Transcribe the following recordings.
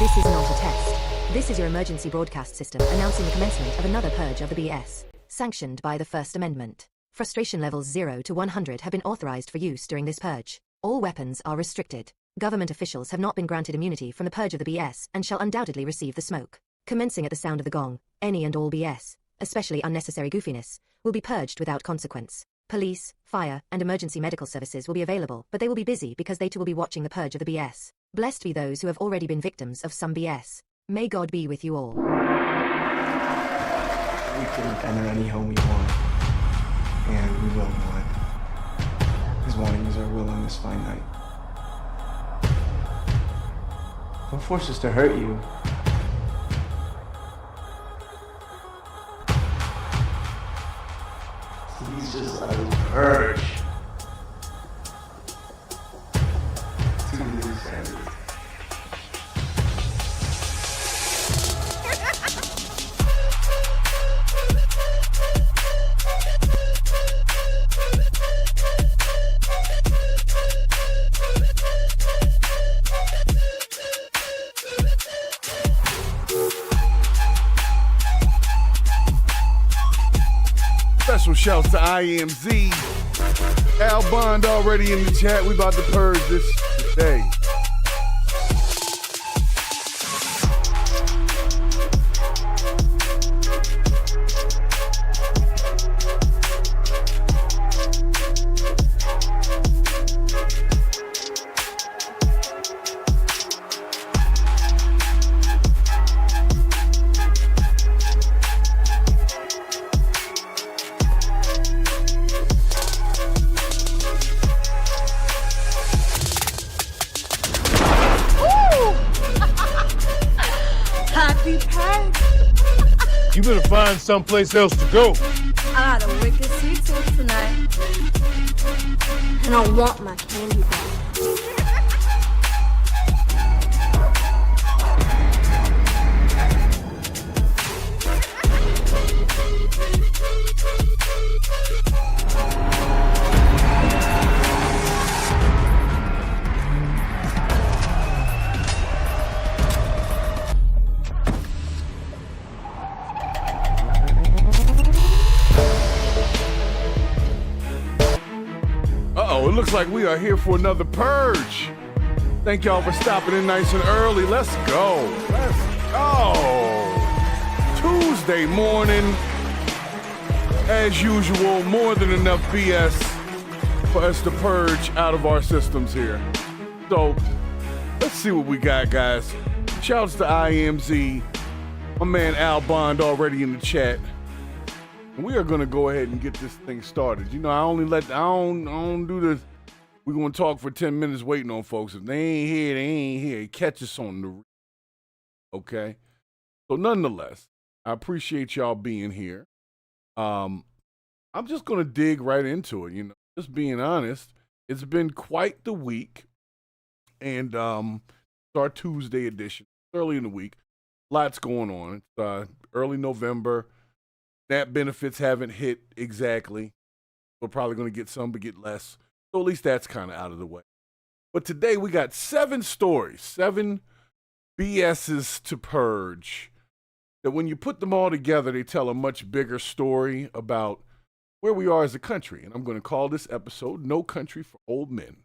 This is not a test. This is your emergency broadcast system announcing the commencement of another purge of the BS, sanctioned by the First Amendment. Frustration levels 0 to 100 have been authorized for use during this purge. All weapons are restricted. Government officials have not been granted immunity from the purge of the BS and shall undoubtedly receive the smoke. Commencing at the sound of the gong, any and all BS, especially unnecessary goofiness, will be purged without consequence. Police, fire, and emergency medical services will be available, but they will be busy because they too will be watching the purge of the BS. Blessed be those who have already been victims of some BS. May God be with you all. We can enter any home we want, and we will not. His wanting is our will on this fine night. Don't force us to hurt you. Please just let us purge. Special shouts to IMZ. Al Bond already in the chat. We about to purge this today. Happy Purge! You better find someplace else to go. I got a wicked sweet tooth tonight. And I want my candy back. Uh-oh, it looks like we are here for another purge. Thank y'all for stopping in nice and early. Let's go. Let's go. Tuesday morning, as usual, more than enough BS for us to purge out of our systems here. So, let's see what we got, guys. Shouts to IMZ. My man Al Bond already in the chat. And we are going to go ahead and get this thing started. You know, I don't do this. We're going to talk for 10 minutes waiting on folks. If they ain't here, they ain't here. Catch us on the, okay? So nonetheless, I appreciate y'all being here. I'm just going to dig right into it, you know, just being honest. It's been quite the week. And it's our Tuesday edition, early in the week. Lots going on. It's early November. SNAP benefits haven't hit exactly. We're probably going to get some, but get less. So at least that's kind of out of the way. But today we got 7 stories, 7 BSs to purge, that when you put them all together, they tell a much bigger story about where we are as a country. And I'm going to call this episode No Country for Old Men,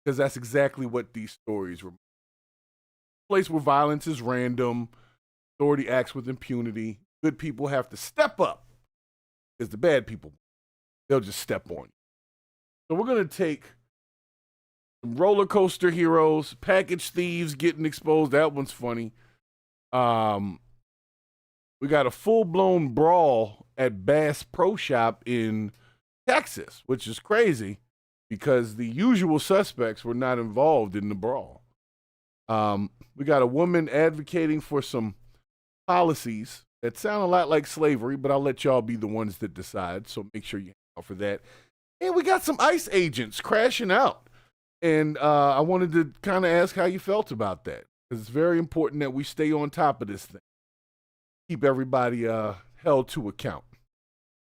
because that's exactly what these stories were. A place where violence is random, authority acts with impunity. Good people have to step up, because the bad people, they'll just step on you. So we're going to take some roller coaster heroes, package thieves getting exposed. That one's funny. We got a full-blown brawl at Bass Pro Shop in Texas, which is crazy because the usual suspects were not involved in the brawl. We got a woman advocating for some policies that sound a lot like slavery, but I'll let y'all be the ones that decide, so make sure you hang out for that. And we got some ICE agents crashing out. And I wanted to kind of ask how you felt about that, because it's very important that we stay on top of this thing. Keep everybody held to account.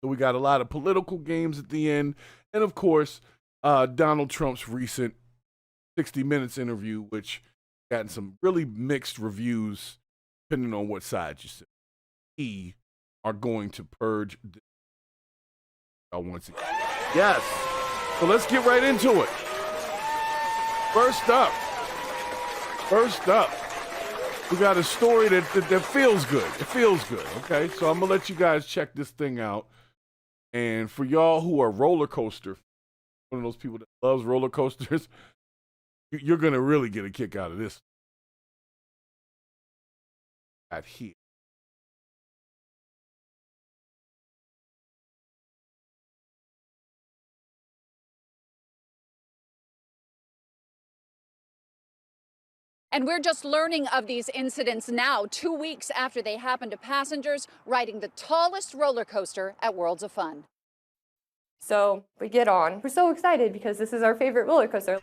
So we got a lot of political games at the end. And, of course, Donald Trump's recent 60 Minutes interview, which gotten some really mixed reviews, depending on what side you sit. We are going to purge this. Once again. Yes. So let's get right into it. First up, we got a story that feels good. It feels good, okay? So I'm going to let you guys check this thing out. And for y'all who are roller coaster, one of those people that loves roller coasters, you're going to really get a kick out of this. Right here. And we're just learning of these incidents now, 2 weeks after they happened to passengers riding the tallest roller coaster at Worlds of Fun. So we get on. We're so excited because this is our favorite roller coaster.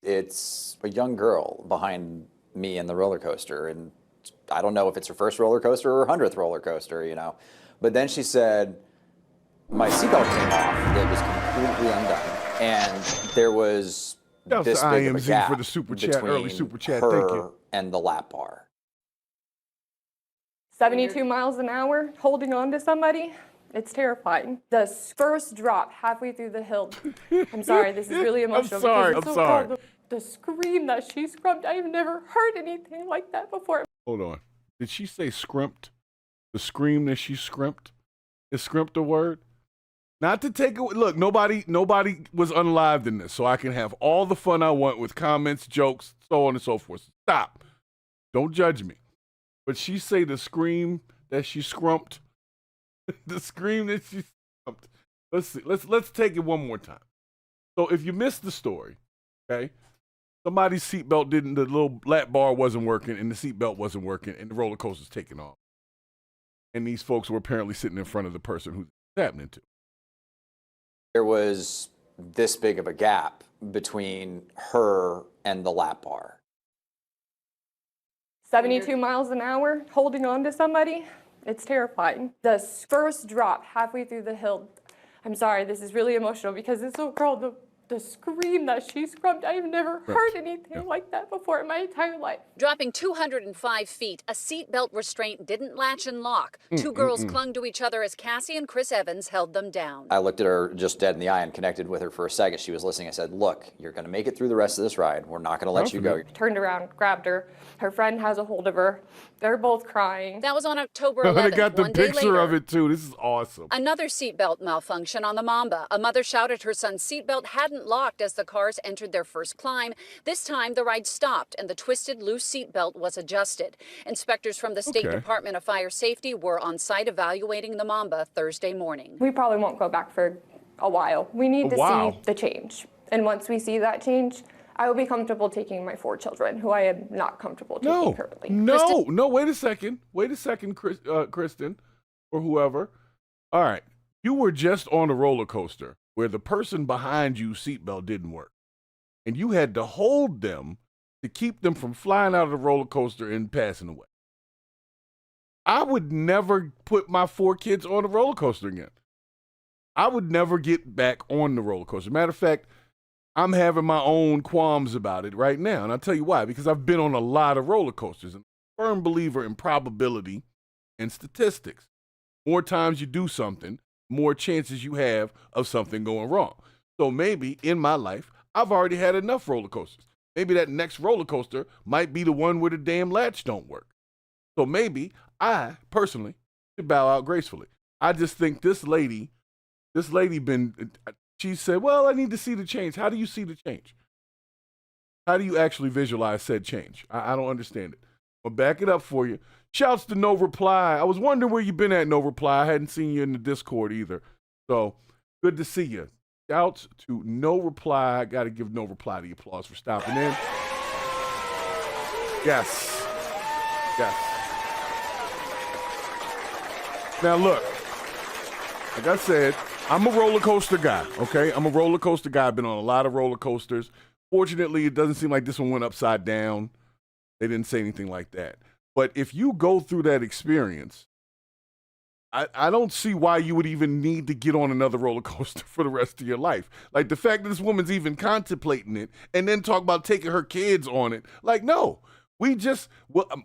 It's a young girl behind me in the roller coaster, and I don't know if it's her first roller coaster or her 100th roller coaster, you know. But then she said, my seatbelt came off, it was completely undone, and there was That was this the big of a IMZ gap for the super chat, early between super chat. her Thank you. and the lap bar. 72 miles an hour, holding on to somebody, it's terrifying. The first drop halfway through the hill, I'm sorry, this is really emotional. sorry, because it's I'm so sorry. cold. The scream that she screamed, I've never heard anything like that before. Hold on. Did she say scrimped? The scream that she scrimped? Is scrimped a word? Not to take away. Look, nobody was unlived in this, so I can have all the fun I want with comments, jokes, so on and so forth. Stop. Don't judge me. But she say the scream that she scrumped. The scream that she scrumped. Let's see. Let's take it one more time. So if you missed the story, okay, somebody's seatbelt didn't, the little lap bar wasn't working, and the seatbelt wasn't working, and the roller coaster's taking off. And these folks were apparently sitting in front of the person who's happening to. There was this big of a gap between her and the lap bar. 72 miles an hour, holding on to somebody, it's terrifying. The first drop halfway through the hill, I'm sorry, this is really emotional because it's so cold. The scream that she screamed, I've never heard anything like that before in my entire life. Dropping 205 feet, a seatbelt restraint didn't latch and lock. Two girls clung to each other as Cassie and Chris Evans held them down. I looked at her just dead in the eye and connected with her for a second. She was listening. I said, look, you're going to make it through the rest of this ride. We're not going to let you go. Turned around, grabbed her. Her friend has a hold of her. They're both crying. That was on October 11th. They got the one day picture later. of it too. This is awesome. Another seatbelt malfunction on the Mamba. A mother shouted her son's seatbelt hadn't locked as the cars entered their first climb. This time, the ride stopped and the twisted, loose seatbelt was adjusted. Inspectors from the State Department of Fire Safety were on site evaluating the Mamba Thursday morning. We probably won't go back for a while. We need to see the change. And once we see that change, I will be comfortable taking my 4 children, who I am not comfortable taking currently. No, wait a second. Wait a second, Kristen, or whoever. All right. You were just on a roller coaster where the person behind you seatbelt didn't work. And you had to hold them to keep them from flying out of the roller coaster and passing away. I would never put my 4 kids on a roller coaster again. I would never get back on the roller coaster. Matter of fact, I'm having my own qualms about it right now. And I'll tell you why. Because I've been on a lot of roller coasters. And I'm a firm believer in probability and statistics. More times you do something, more chances you have of something going wrong. So maybe in my life, I've already had enough roller coasters. Maybe that next roller coaster might be the one where the damn latch don't work. So maybe I personally should bow out gracefully. I just think this lady she said, well, I need to see the change. How do you see the change? How do you actually visualize said change? I don't understand it. I'll back it up for you. Shouts to No Reply. I was wondering where you've been at, No Reply. I hadn't seen you in the Discord either. So good to see you. Shouts to No Reply. I got to give No Reply the applause for stopping in. Yes. Now look, like I said, I'm a roller coaster guy, okay? I'm a roller coaster guy. I've been on a lot of roller coasters. Fortunately, it doesn't seem like this one went upside down. They didn't say anything like that. But if you go through that experience, I don't see why you would even need to get on another roller coaster for the rest of your life. Like the fact that this woman's even contemplating it and then talk about taking her kids on it. Like, no.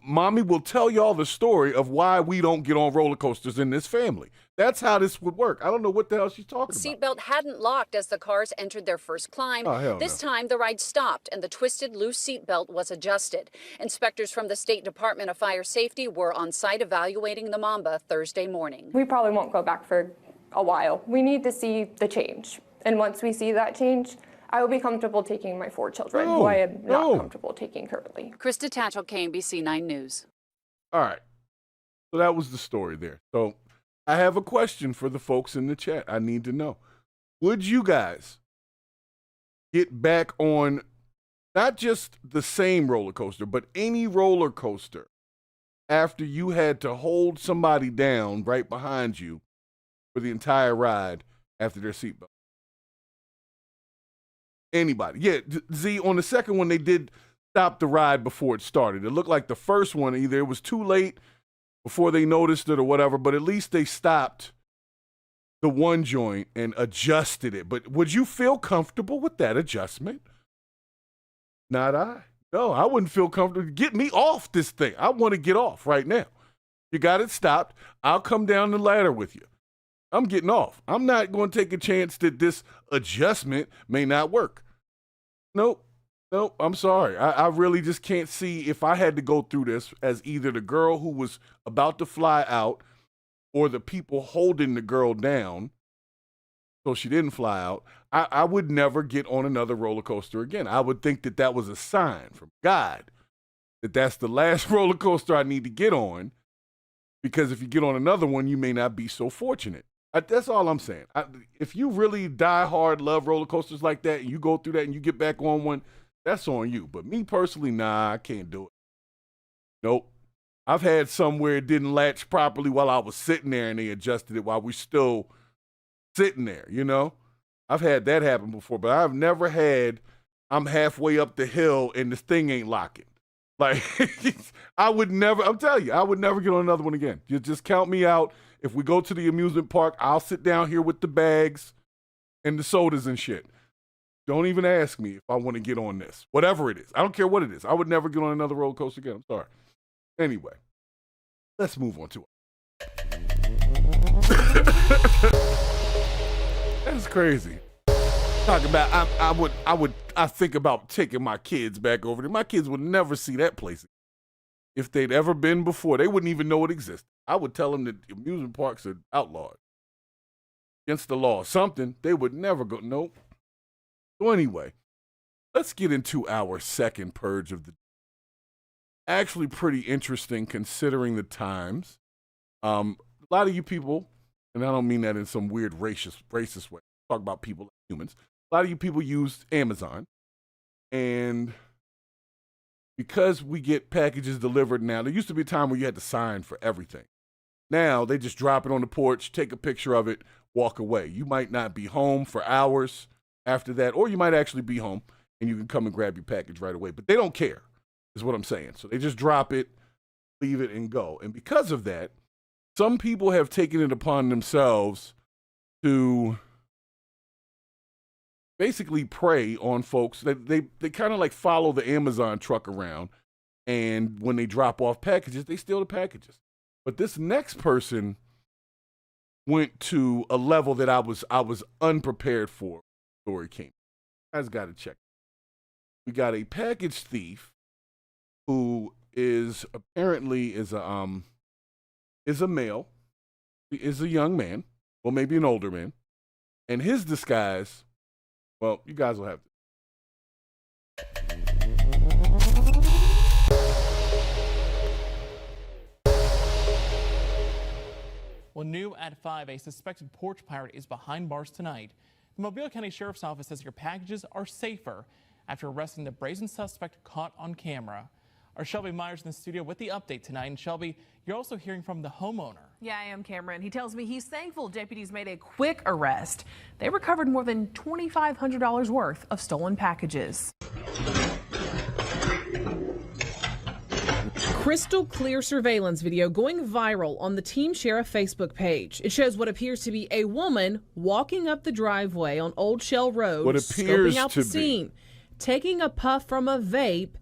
Mommy will tell y'all the story of why we don't get on roller coasters in this family. That's how this would work. I don't know what the hell she's talking about. Seatbelt hadn't locked as the cars entered their first climb. This time, the ride stopped and the twisted, loose seatbelt was adjusted. Inspectors from the State Department of Fire Safety were on site evaluating the Mamba Thursday morning. We probably won't go back for a while. We need to see the change. And once we see that change, I will be comfortable taking my 4 children, who I am not comfortable taking currently. Krista Tatchell, KMBC 9 News. All right. So that was the story there. So I have a question for the folks in the chat. I need to know. Would you guys get back on not just the same roller coaster, but any roller coaster after you had to hold somebody down right behind you for the entire ride after their seatbelt? Anybody. Yeah, Z, on the second one, they did stop the ride before it started. It looked like the first one, either it was too late before they noticed it or whatever, but at least they stopped the one joint and adjusted it. But would you feel comfortable with that adjustment? Not I. No, I wouldn't feel comfortable. Get me off this thing. I want to get off right now. You got it stopped. I'll come down the ladder with you. I'm getting off. I'm not going to take a chance that this adjustment may not work. Nope. I'm sorry. I really just can't see if I had to go through this as either the girl who was about to fly out or the people holding the girl down so she didn't fly out. I would never get on another roller coaster again. I would think that that was a sign from God that that's the last roller coaster I need to get on, because if you get on another one, you may not be so fortunate. That's all I'm saying. If you really die hard, love roller coasters like that, and you go through that and you get back on one, that's on you. But me personally, nah, I can't do it. Nope. I've had some where it didn't latch properly while I was sitting there and they adjusted it while we're still sitting there, you know? I've had that happen before, but I've never had I'm halfway up the hill and this thing ain't locking. Like, I would never, I'm telling you, I would never get on another one again. You just count me out. If we go to the amusement park, I'll sit down here with the bags and the sodas and shit. Don't even ask me if I want to get on this. Whatever it is. I don't care what it is. I would never get on another roller coaster again. I'm sorry. Anyway, let's move on to it. That's crazy. Talking about, I think about taking my kids back over there. My kids would never see that place. If they'd ever been before, they wouldn't even know it existed. I would tell them that amusement parks are outlawed. Against the law. Something they would never go. Nope. So anyway, let's get into our second purge of the day. Actually pretty interesting considering the times. A lot of you people, and I don't mean that in some weird racist way. Talk about people like humans. A lot of you people use Amazon. And because we get packages delivered now, there used to be a time where you had to sign for everything. Now they just drop it on the porch, take a picture of it, walk away. You might not be home for hours after that, or you might actually be home and you can come and grab your package right away. But they don't care, is what I'm saying. So they just drop it, leave it, and go. And because of that, some people have taken it upon themselves to basically prey on folks. They kind of like follow the Amazon truck around, and when they drop off packages, they steal the packages. But this next person went to a level that I was unprepared for. Story came. You guys got to check. We got a package thief who is apparently is a male, is a young man, well maybe an older man, and his disguise. Well, you guys will have to. Well, new at 5, a suspected porch pirate is behind bars tonight. The Mobile County Sheriff's Office says your packages are safer after arresting the brazen suspect caught on camera. Our Shelby Myers in the studio with the update tonight. And Shelby, you're also hearing from the homeowner. Yeah, I am, Cameron. He tells me he's thankful deputies made a quick arrest. They recovered more than $2,500 worth of stolen packages. Crystal clear surveillance video going viral on the Team Sheriff Facebook page. It shows what appears to be a woman walking up the driveway on Old Shell Road, scoping out the scene, taking a puff from a vape,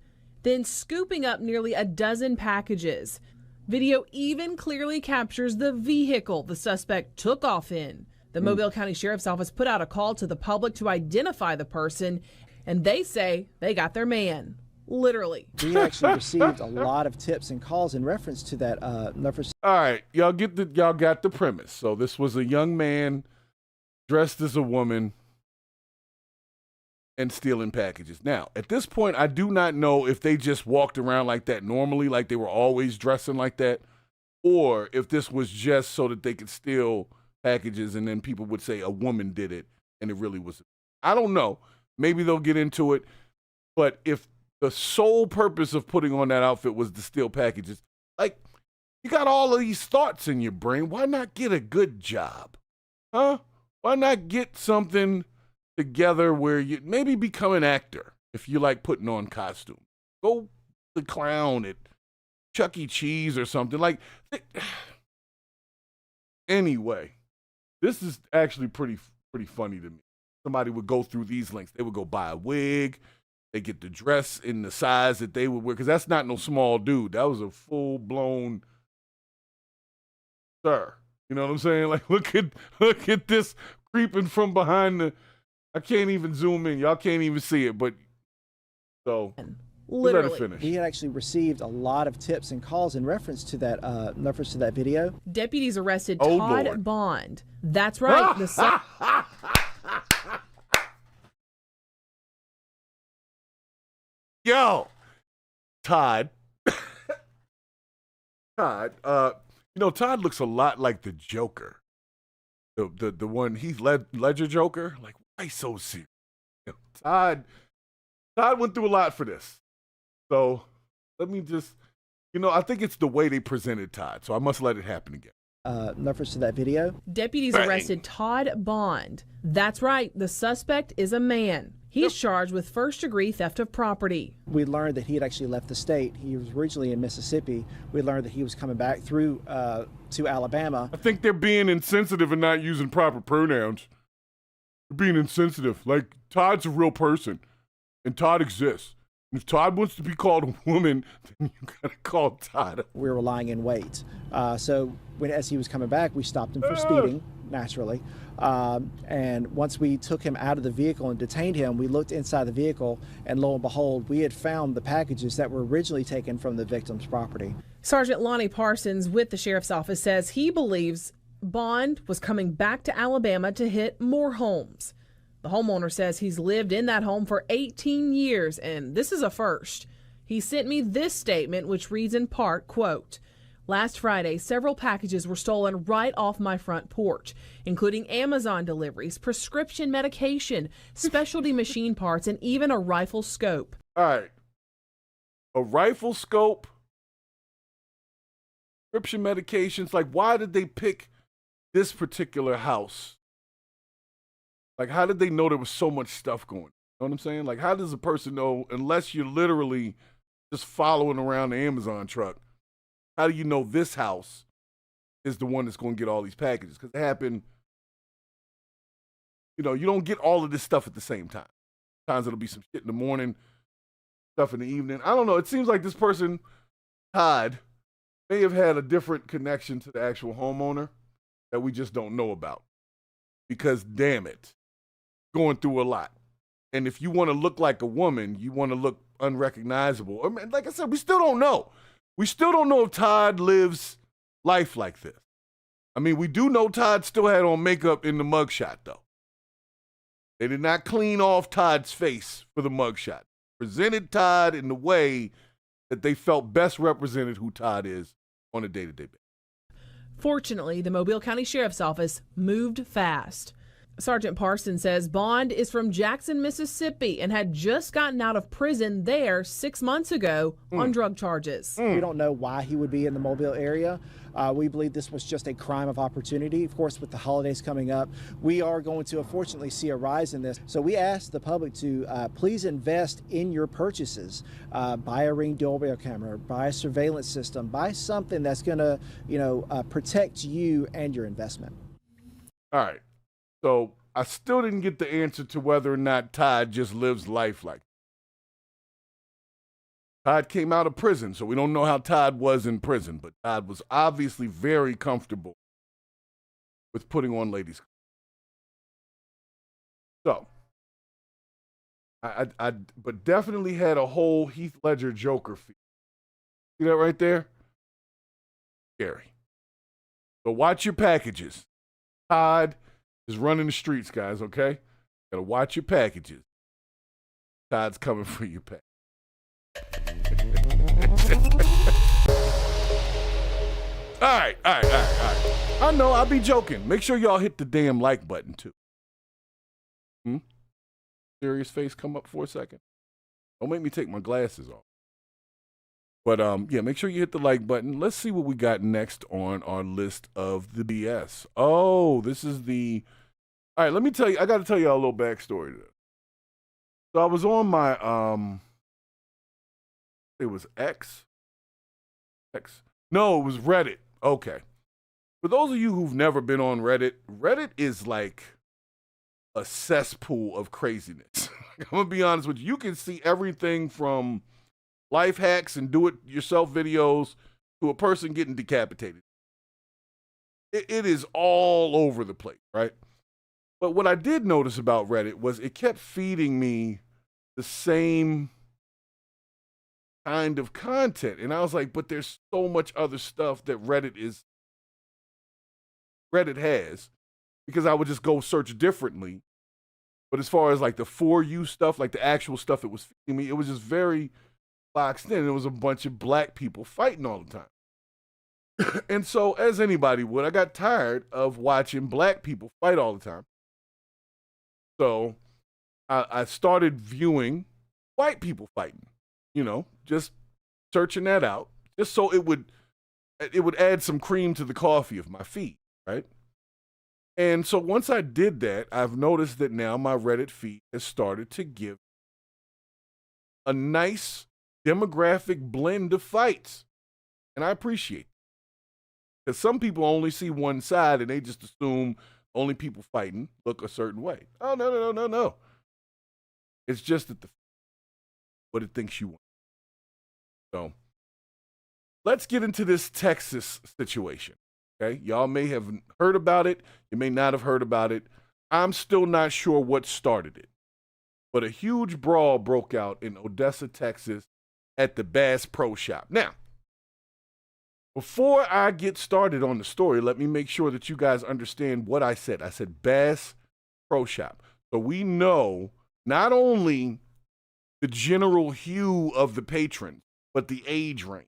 then scooping up nearly a dozen packages. Video even clearly captures the vehicle the suspect took off in. The Mobile County Sheriff's Office put out a call to the public to identify the person, and they say they got their man. Literally. We actually received a lot of tips and calls in reference to that. All right, y'all got the premise. So this was a young man dressed as a woman and stealing packages. Now, at this point, I do not know if they just walked around like that normally, like they were always dressing like that, or if this was just so that they could steal packages and then people would say a woman did it and it really was. I don't know. Maybe they'll get into it. But if the sole purpose of putting on that outfit was to steal packages, like, you got all of these thoughts in your brain. Why not get a good job? Huh? Why not get something together where you maybe become an actor if you like putting on costumes. Go the clown at Chuck E. Cheese or something. Like, anyway, this is actually pretty funny to me. Somebody would go through these links. They would go buy a wig. They get the dress in the size that they would wear, because that's not no small dude. That was a full-blown sir. You know what I'm saying? Like, look at this creeping from behind the. I can't even zoom in. Y'all can't even see it, but so. Literally. Finish. We had actually received a lot of tips and calls in reference to that video. Deputies arrested Oh, Todd Lord. Bond. That's right. Yo, Todd. Todd. Todd looks a lot like the Joker. The one Heath Ledger Joker. Like, why so serious? Todd went through a lot for this. So let me just, I think it's the way they presented Todd. So I must let it happen again. Reference to that video. Deputies arrested Todd Bond. That's right. The suspect is a man. He's charged with first-degree theft of property. We learned that he had actually left the state. He was originally in Mississippi. We learned that he was coming back through to Alabama. I think they're being insensitive and not using proper pronouns. They're being insensitive. Like, Todd's a real person, and Todd exists. And if Todd wants to be called a woman, then you gotta call Todd. We were lying in wait. So as he was coming back, we stopped him for speeding, naturally. And once we took him out of the vehicle and detained him, we looked inside the vehicle, and lo and behold, we had found the packages that were originally taken from the victim's property. Sergeant Lonnie Parsons with the sheriff's office says he believes Bond was coming back to Alabama to hit more homes. The homeowner says he's lived in that home for 18 years, and this is a first. He sent me this statement, which reads in part, quote, "Last Friday, several packages were stolen right off my front porch, including Amazon deliveries, prescription medication, specialty machine parts, and even a rifle scope." All right. A rifle scope, prescription medications. Like, why did they pick this particular house? Like, how did they know there was so much stuff going on? You know what I'm saying? Like, how does a person know, unless you're literally just following around the Amazon truck, how do you know this house is the one that's going to get all these packages? Because it happened, you don't get all of this stuff at the same time. Sometimes it'll be some shit in the morning, stuff in the evening. I don't know. It seems like this person, Todd, may have had a different connection to the actual homeowner that we just don't know about. Because, damn it, going through a lot. And if you want to look like a woman, you want to look unrecognizable. I mean, like I said, we still don't know. We still don't know if Todd lives life like this. I mean, we do know Todd still had on makeup in the mugshot, though. They did not clean off Todd's face for the mugshot. Presented Todd in the way that they felt best represented who Todd is on a day-to-day basis. Fortunately, the Mobile County Sheriff's Office moved fast. Sergeant Parsons says Bond is from Jackson, Mississippi, and had just gotten out of prison there 6 months ago on drug charges. We don't know why he would be in the Mobile area. We believe this was just a crime of opportunity. Of course, with the holidays coming up, we are going to unfortunately see a rise in this. So we ask the public to please invest in your purchases. Buy a Ring doorbell camera, buy a surveillance system, buy something that's going to, protect you and your investment. All right. So I still didn't get the answer to whether or not Todd just lives life like that. Todd came out of prison, so we don't know how Todd was in prison, but Todd was obviously very comfortable with putting on ladies' clothes. So, but definitely had a whole Heath Ledger Joker feel. See that right there? Scary. So watch your packages. Todd is running the streets, guys, okay? Gotta watch your packages. Todd's coming for your pack. All right. I know, I'll be joking. Make sure y'all hit the damn like button, too. Serious face come up for a second. Don't make me take my glasses off. But, yeah, make sure you hit the like button. Let's see what we got next on our list of the BS. Oh, this is the All right, let me tell you, I got to tell you a little backstory to this. So I was on my, it was X? No, it was Reddit. Okay. For those of you who've never been on Reddit, Reddit is like a cesspool of craziness. I'm going to be honest with you. You can see everything from life hacks and do-it-yourself videos to a person getting decapitated. It is all over the place, right? But what I did notice about Reddit was it kept feeding me the same kind of content. And I was like, but there's so much other stuff that Reddit has, because I would just go search differently. But as far as like the For You stuff, like the actual stuff it was feeding me, it was just very boxed in. It was a bunch of black people fighting all the time. And so, as anybody would, I got tired of watching black people fight all the time. So I started viewing white people fighting, just searching that out, just so it would add some cream to the coffee of my feed, right? And so once I did that, I've noticed that now my Reddit feed has started to give a nice demographic blend of fights. And I appreciate it. Because some people only see one side and they just assume only people fighting look a certain way. Oh, no. It's just that what it thinks you want. So let's get into this Texas situation. Okay, y'all may have heard about it. You may not have heard about it. I'm still not sure what started it. But a huge brawl broke out in Odessa, Texas at the Bass Pro Shop. Now, before I get started on the story, let me make sure that you guys understand what I said. I said Bass Pro Shop. So we know not only the general hue of the patrons, but the age range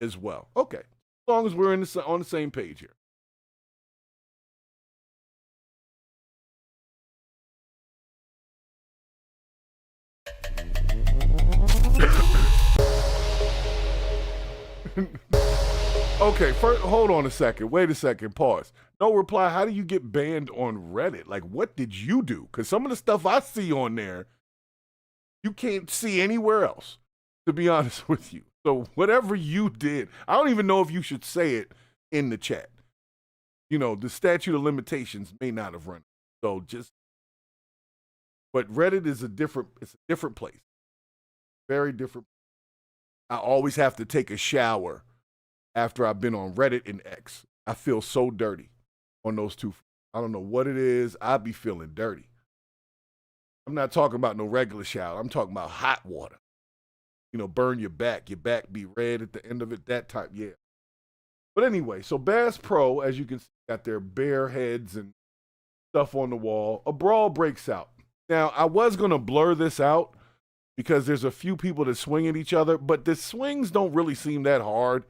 as well. Okay, as long as we're on the same page here. Okay, first, hold on a second. Wait a second. Pause. No reply. How do you get banned on Reddit? Like, what did you do? Because some of the stuff I see on there, you can't see anywhere else, to be honest with you. So whatever you did, I don't even know if you should say it in the chat. The statute of limitations may not have run. So but Reddit is it's a different place. Very different. I always have to take a shower after I've been on Reddit and X. I feel so dirty on those two. I don't know what it is. I be feeling dirty. I'm not talking about no regular shower. I'm talking about hot water. Burn your back be red at the end of it, that type, yeah. But anyway, so Bass Pro, as you can see, got their bare heads and stuff on the wall. A brawl breaks out. Now, I was going to blur this out because there's a few people that swing at each other, but the swings don't really seem that hard,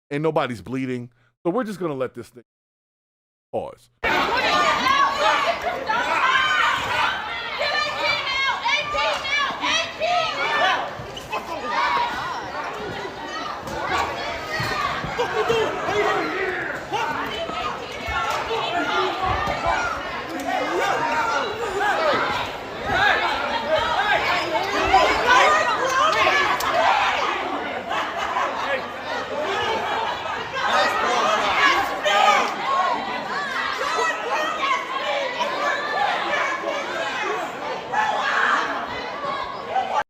and nobody's bleeding. So we're just going to let this thing pause.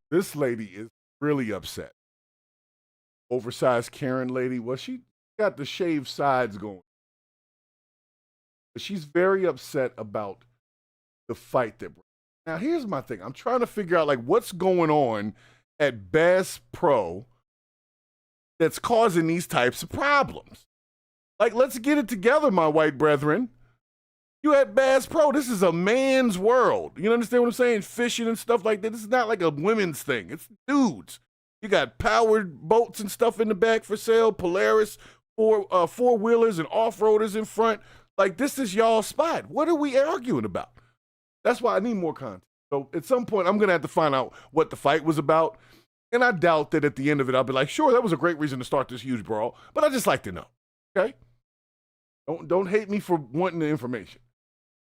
This lady is really upset. Oversized Karen lady. Well, she got the shaved sides going. But she's very upset about the fight that. Now, here's my thing. I'm trying to figure out what's going on at Bass Pro that's causing these types of problems. Let's get it together, my white brethren. You at Bass Pro, this is a man's world. You understand what I'm saying? Fishing and stuff like that. This is not like a women's thing. It's dudes. You got powered boats and stuff in the back for sale, Polaris, four-wheelers and off-roaders in front. This is y'all's spot. What are we arguing about? That's why I need more content. So at some point, I'm going to have to find out what the fight was about. And I doubt that at the end of it, I'll be like, sure, that was a great reason to start this huge brawl. But I just like to know, okay? Don't hate me for wanting the information.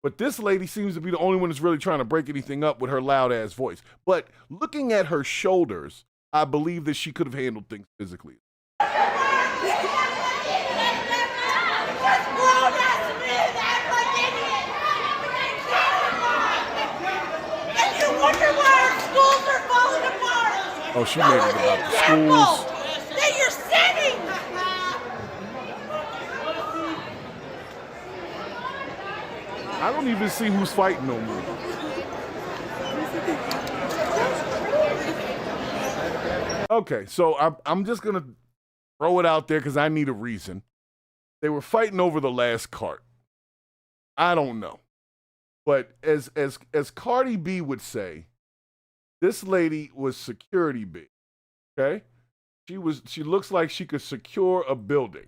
But this lady seems to be the only one that's really trying to break anything up with her loud ass voice. But looking at her shoulders, I believe that she could have handled things physically. Oh, she made it about the schools. That you're sitting. I don't even see who's fighting no more. Okay, so I'm just gonna throw it out there because I need a reason. They were fighting over the last cart. I don't know, but as Cardi B would say, this lady was security B. Okay, she looks like she could secure a building.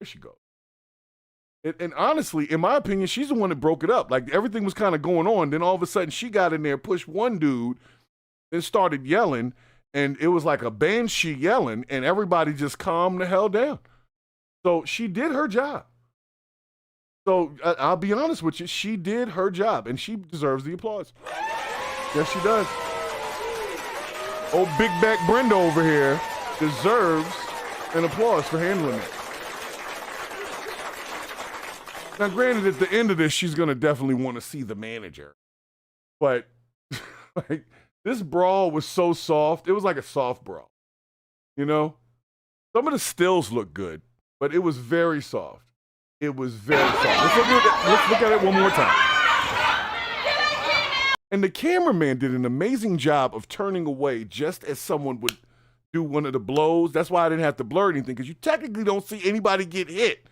There she goes. And honestly, in my opinion, she's the one that broke it up. Like everything was kind of going on. Then all of a sudden she got in there, pushed one dude, then started yelling. And it was like a banshee yelling, and everybody just calmed the hell down. So she did her job. So I'll be honest with you, she did her job, and she deserves the applause. Yes, she does. Old big back Brenda over here deserves an applause for handling it. Now, granted, at the end of this, she's going to definitely want to see the manager. But, like, this brawl was so soft. It was like a soft brawl. You know? Some of the stills look good, but it was very soft. It was very soft. Let's look at it one more time. And the cameraman did an amazing job of turning away just as someone would do one of the blows. That's why I didn't have to blur anything, because you technically don't see anybody get hit.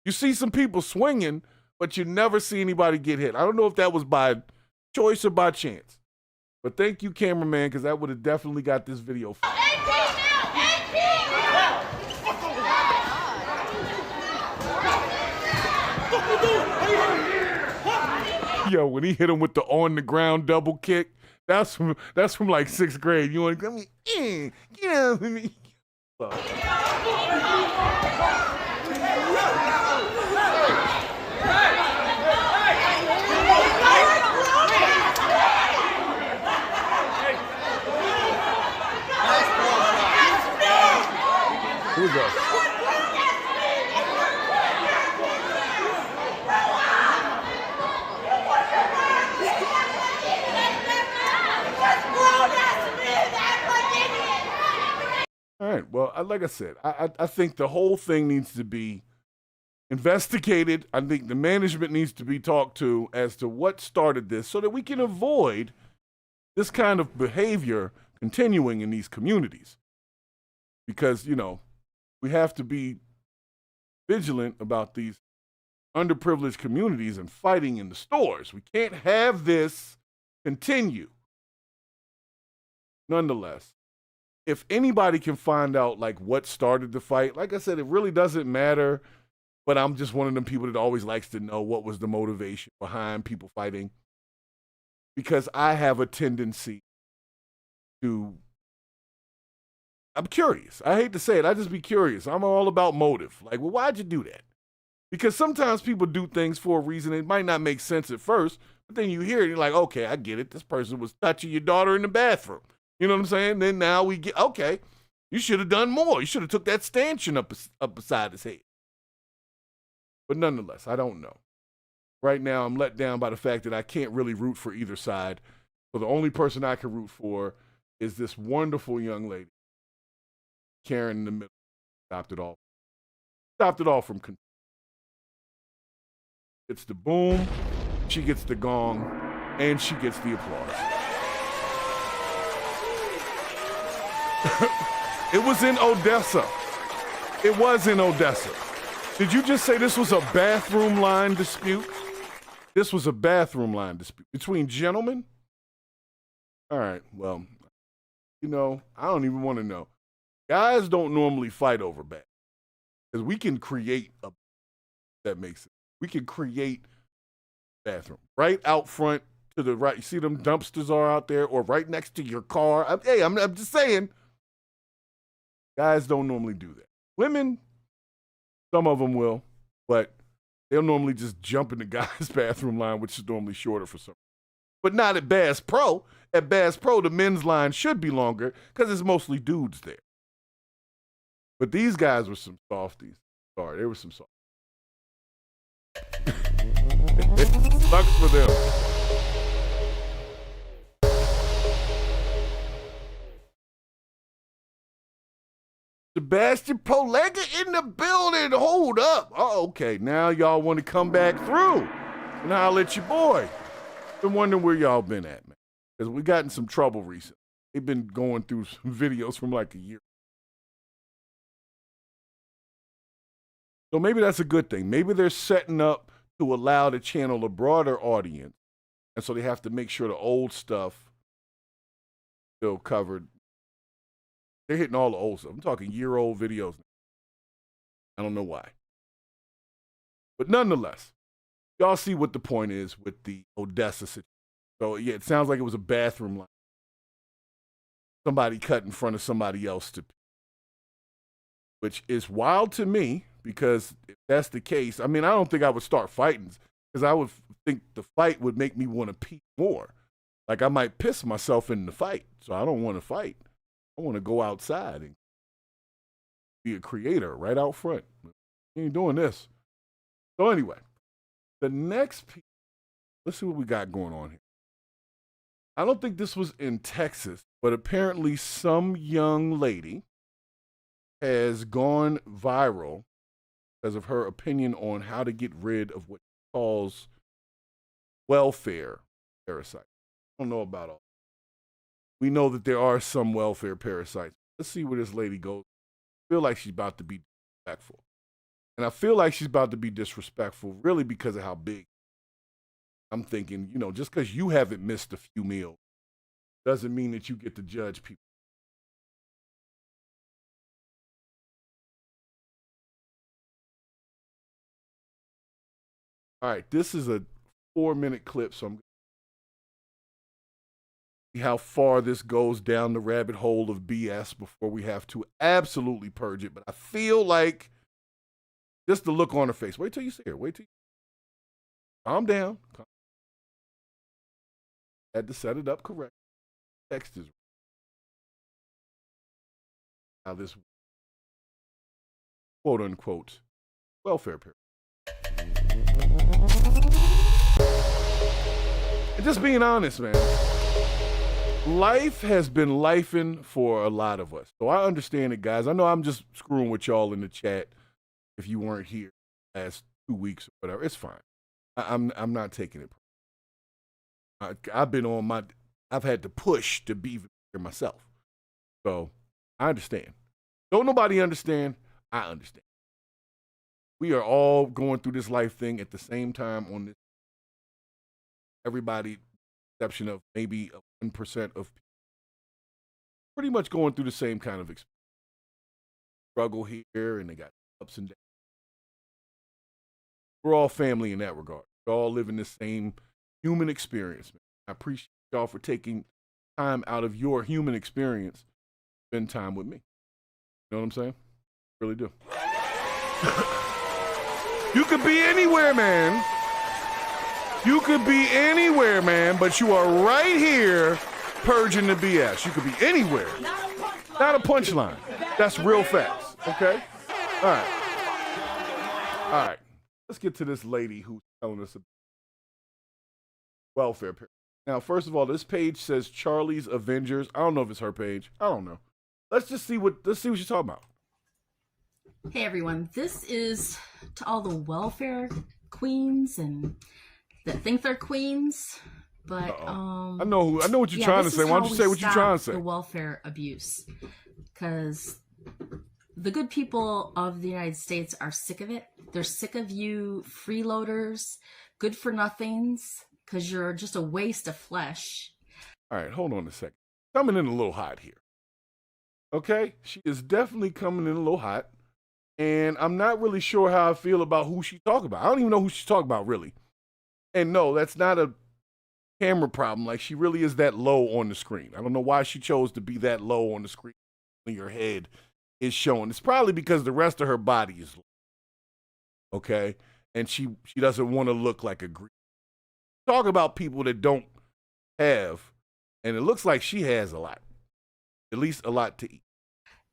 You see some people swinging, but you never see anybody get hit. I don't know if that was by choice or by chance. But thank you, cameraman, because that would have definitely got this video. Yo, when he hit him with the on the ground double kick, that's from like 6th grade. You want to come in? Get out of me. Here we go. All right, well, like I said, I think the whole thing needs to be investigated. I think the management needs to be talked to as to what started this so that we can avoid this kind of behavior continuing in these communities. Because, you know, we have to be vigilant about these underprivileged communities and fighting in the stores. We can't have this continue. Nonetheless, if anybody can find out like what started the fight, like I said, it really doesn't matter, but I'm just one of them people that always likes to know what was the motivation behind people fighting, because I have a tendency to, I'm curious. I hate to say it, I just be curious. I'm all about motive. Like, well, why'd you do that? Because sometimes people do things for a reason. It might not make sense at first, but then you hear it, you're like, okay, I get it. This person was touching your daughter in the bathroom. You know what I'm saying? Then now we get, okay, you should have done more. You should have took that stanchion up beside his head. But nonetheless, I don't know. Right now, I'm let down by the fact that I can't really root for either side. So the only person I can root for is this wonderful young lady, Karen in the middle. Stopped it all. Stopped it all from. It's the boom, she gets the gong, and she gets the applause. It was in Odessa. It was in Odessa. Did you just say this was a bathroom line dispute? This was a bathroom line dispute between gentlemen? All right, well, you know, I don't even want to know. Guys don't normally fight over bath. Because we can create a, that makes sense. We can create a bathroom right out front to the right. You see them dumpsters are out there, or right next to your car. I'm just saying. Guys don't normally do that. Women, some of them will, but They'll normally just jump in the guy's bathroom line, which is normally shorter for some. But not at Bass Pro. At Bass Pro, the men's line should be longer because it's mostly dudes there. But these guys were some softies. Sorry, they were some softies. It sucks for them. Sebastian Polega in the building. Hold up. Oh, okay. Now y'all want to come back through. And I'll let your boy. Been wondering where y'all been at, man. Because we got in some trouble recently. They've been going through some videos from like a year. So maybe that's a good thing. Maybe they're setting up to allow the channel a broader audience. And so they have to make sure the old stuff still covered. They're hitting all the old stuff. I'm talking year-old videos. I don't know why. But nonetheless, y'all see what the point is with the Odessa situation. So, yeah, it sounds like it was a bathroom line. Somebody cut in front of somebody else, which is wild to me because if that's the case, I mean, I don't think I would start fighting because I would think the fight would make me want to pee more. Like I might piss myself in the fight, so I don't want to fight. I want to go outside and be a creator right out front. You ain't doing this. So anyway, the next piece, let's see what we got going on here. I don't think this was in Texas, but apparently some young lady has gone viral because of her opinion on how to get rid of what she calls welfare parasites. I don't know about all. We know that there are some welfare parasites. Let's see where this lady goes. I feel like she's about to be disrespectful. And I feel like she's about to be disrespectful really because of how big. I'm thinking, you know, just because you haven't missed a few meals doesn't mean that you get to judge people. All right, this is a 4-minute clip, so I'm going to see how far this goes down the rabbit hole of BS before we have to absolutely purge it. But I feel like just the look on her face. Wait till you see her. Wait till you. Calm down. Had to set it up correct. Text is how this quote unquote welfare period. And just being honest, man, life has been lifing for a lot of us. So I understand it, guys. I know I'm just screwing with y'all in the chat if you weren't here last 2 weeks or whatever. It's fine. I'm not taking it. I've been on my, I've had to push to be here myself. So I understand. Don't nobody understand. I understand. We are all going through this life thing at the same time on this. Everybody, exception of maybe 1% of people, pretty much going through the same kind of experience. Struggle here, and they got ups and downs. We're all family in that regard. We're all living the same human experience, man. I appreciate y'all for taking time out of your human experience to spend time with me. You know what I'm saying? I really do. You could be anywhere, man. You could be anywhere, man, but you are right here purging the BS. You could be anywhere. Not a punchline. That's real facts, okay? All right. All right. Let's get to this lady who's telling us about welfare. Now, first of all, this page says Charlie's Avengers. I don't know if it's her page. I don't know. Let's see what she's talking about. Hey everyone, this is to all the welfare queens and that think they're queens, but I know what you're trying to say. Why don't you say what you're trying to say? The welfare abuse, because the good people of the United States are sick of it. They're sick of you freeloaders, good for nothings, because you're just a waste of flesh. All right, hold on a second. Coming in a little hot here. Okay, she is definitely coming in a little hot. And I'm not really sure how I feel about who she's talking about. I don't even know who she's talking about, really. And no, that's not a camera problem. Like, she really is that low on the screen. I don't know why she chose to be that low on the screen when your head is showing. It's probably because the rest of her body is low. Okay? and she doesn't want to look like a greedy. Talk about people that don't have, and it looks like she has a lot, at least a lot to eat.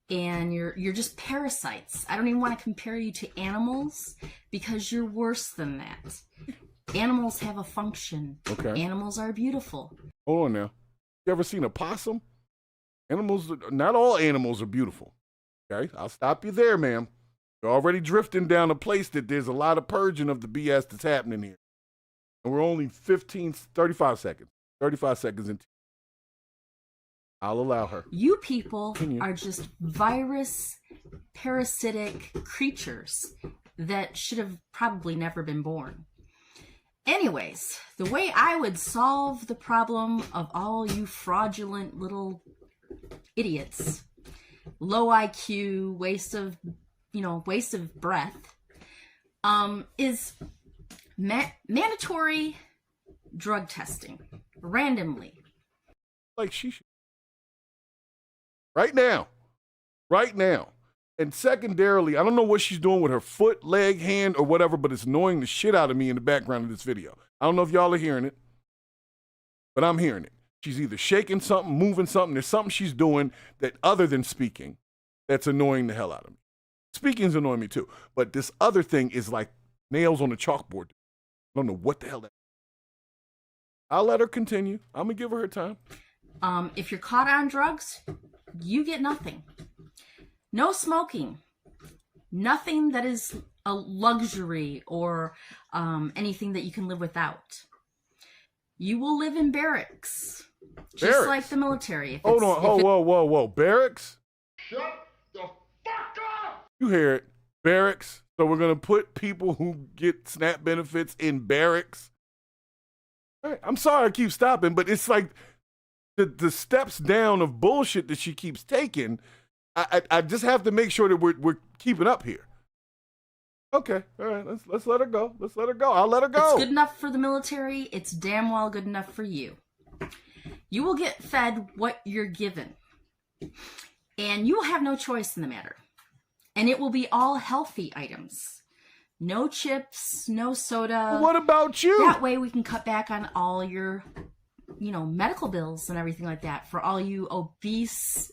And you're just parasites. I don't even want to compare you to animals because you're worse than that. Animals have a function. Okay. Animals are beautiful. Hold on now. You ever seen a possum? Animals, not all animals are beautiful. Okay, I'll stop you there, ma'am. You're already drifting down a place that there's a lot of purging of the BS that's happening here. And we're only 35 seconds. 35 seconds into. I'll allow her. You people are just virus, parasitic creatures that should have probably never been born. Anyways, the way I would solve the problem of all you fraudulent little idiots, low IQ, waste of breath, is mandatory drug testing randomly. Like she should. Right now. And secondarily, I don't know what she's doing with her foot, leg, hand, or whatever, but it's annoying the shit out of me in the background of this video. I don't know if y'all are hearing it, but I'm hearing it. She's either shaking something, moving something. There's something she's doing that, other than speaking, that's annoying the hell out of me. Speaking's annoying me too, but this other thing is like nails on a chalkboard. I don't know what the hell that is. I'll let her continue. I'm going to give her time. If you're caught on drugs, you get nothing. No smoking. Nothing that is a luxury or anything that you can live without. You will live in barracks. Just like the military. Hold on. Whoa. Barracks? Shut the fuck up! You hear it. Barracks. So we're going to put people who get SNAP benefits in barracks. All right. I'm sorry I keep stopping, but it's like the steps down of bullshit that she keeps taking. I just have to make sure that we're keeping up here. Okay, all right, let's let her go. Let's let her go. I'll let her go. It's good enough for the military. It's damn well good enough for you. You will get fed what you're given. And you will have no choice in the matter. And it will be all healthy items. No chips, no soda. What about you? That way we can cut back on all your, medical bills and everything like that for all you obese,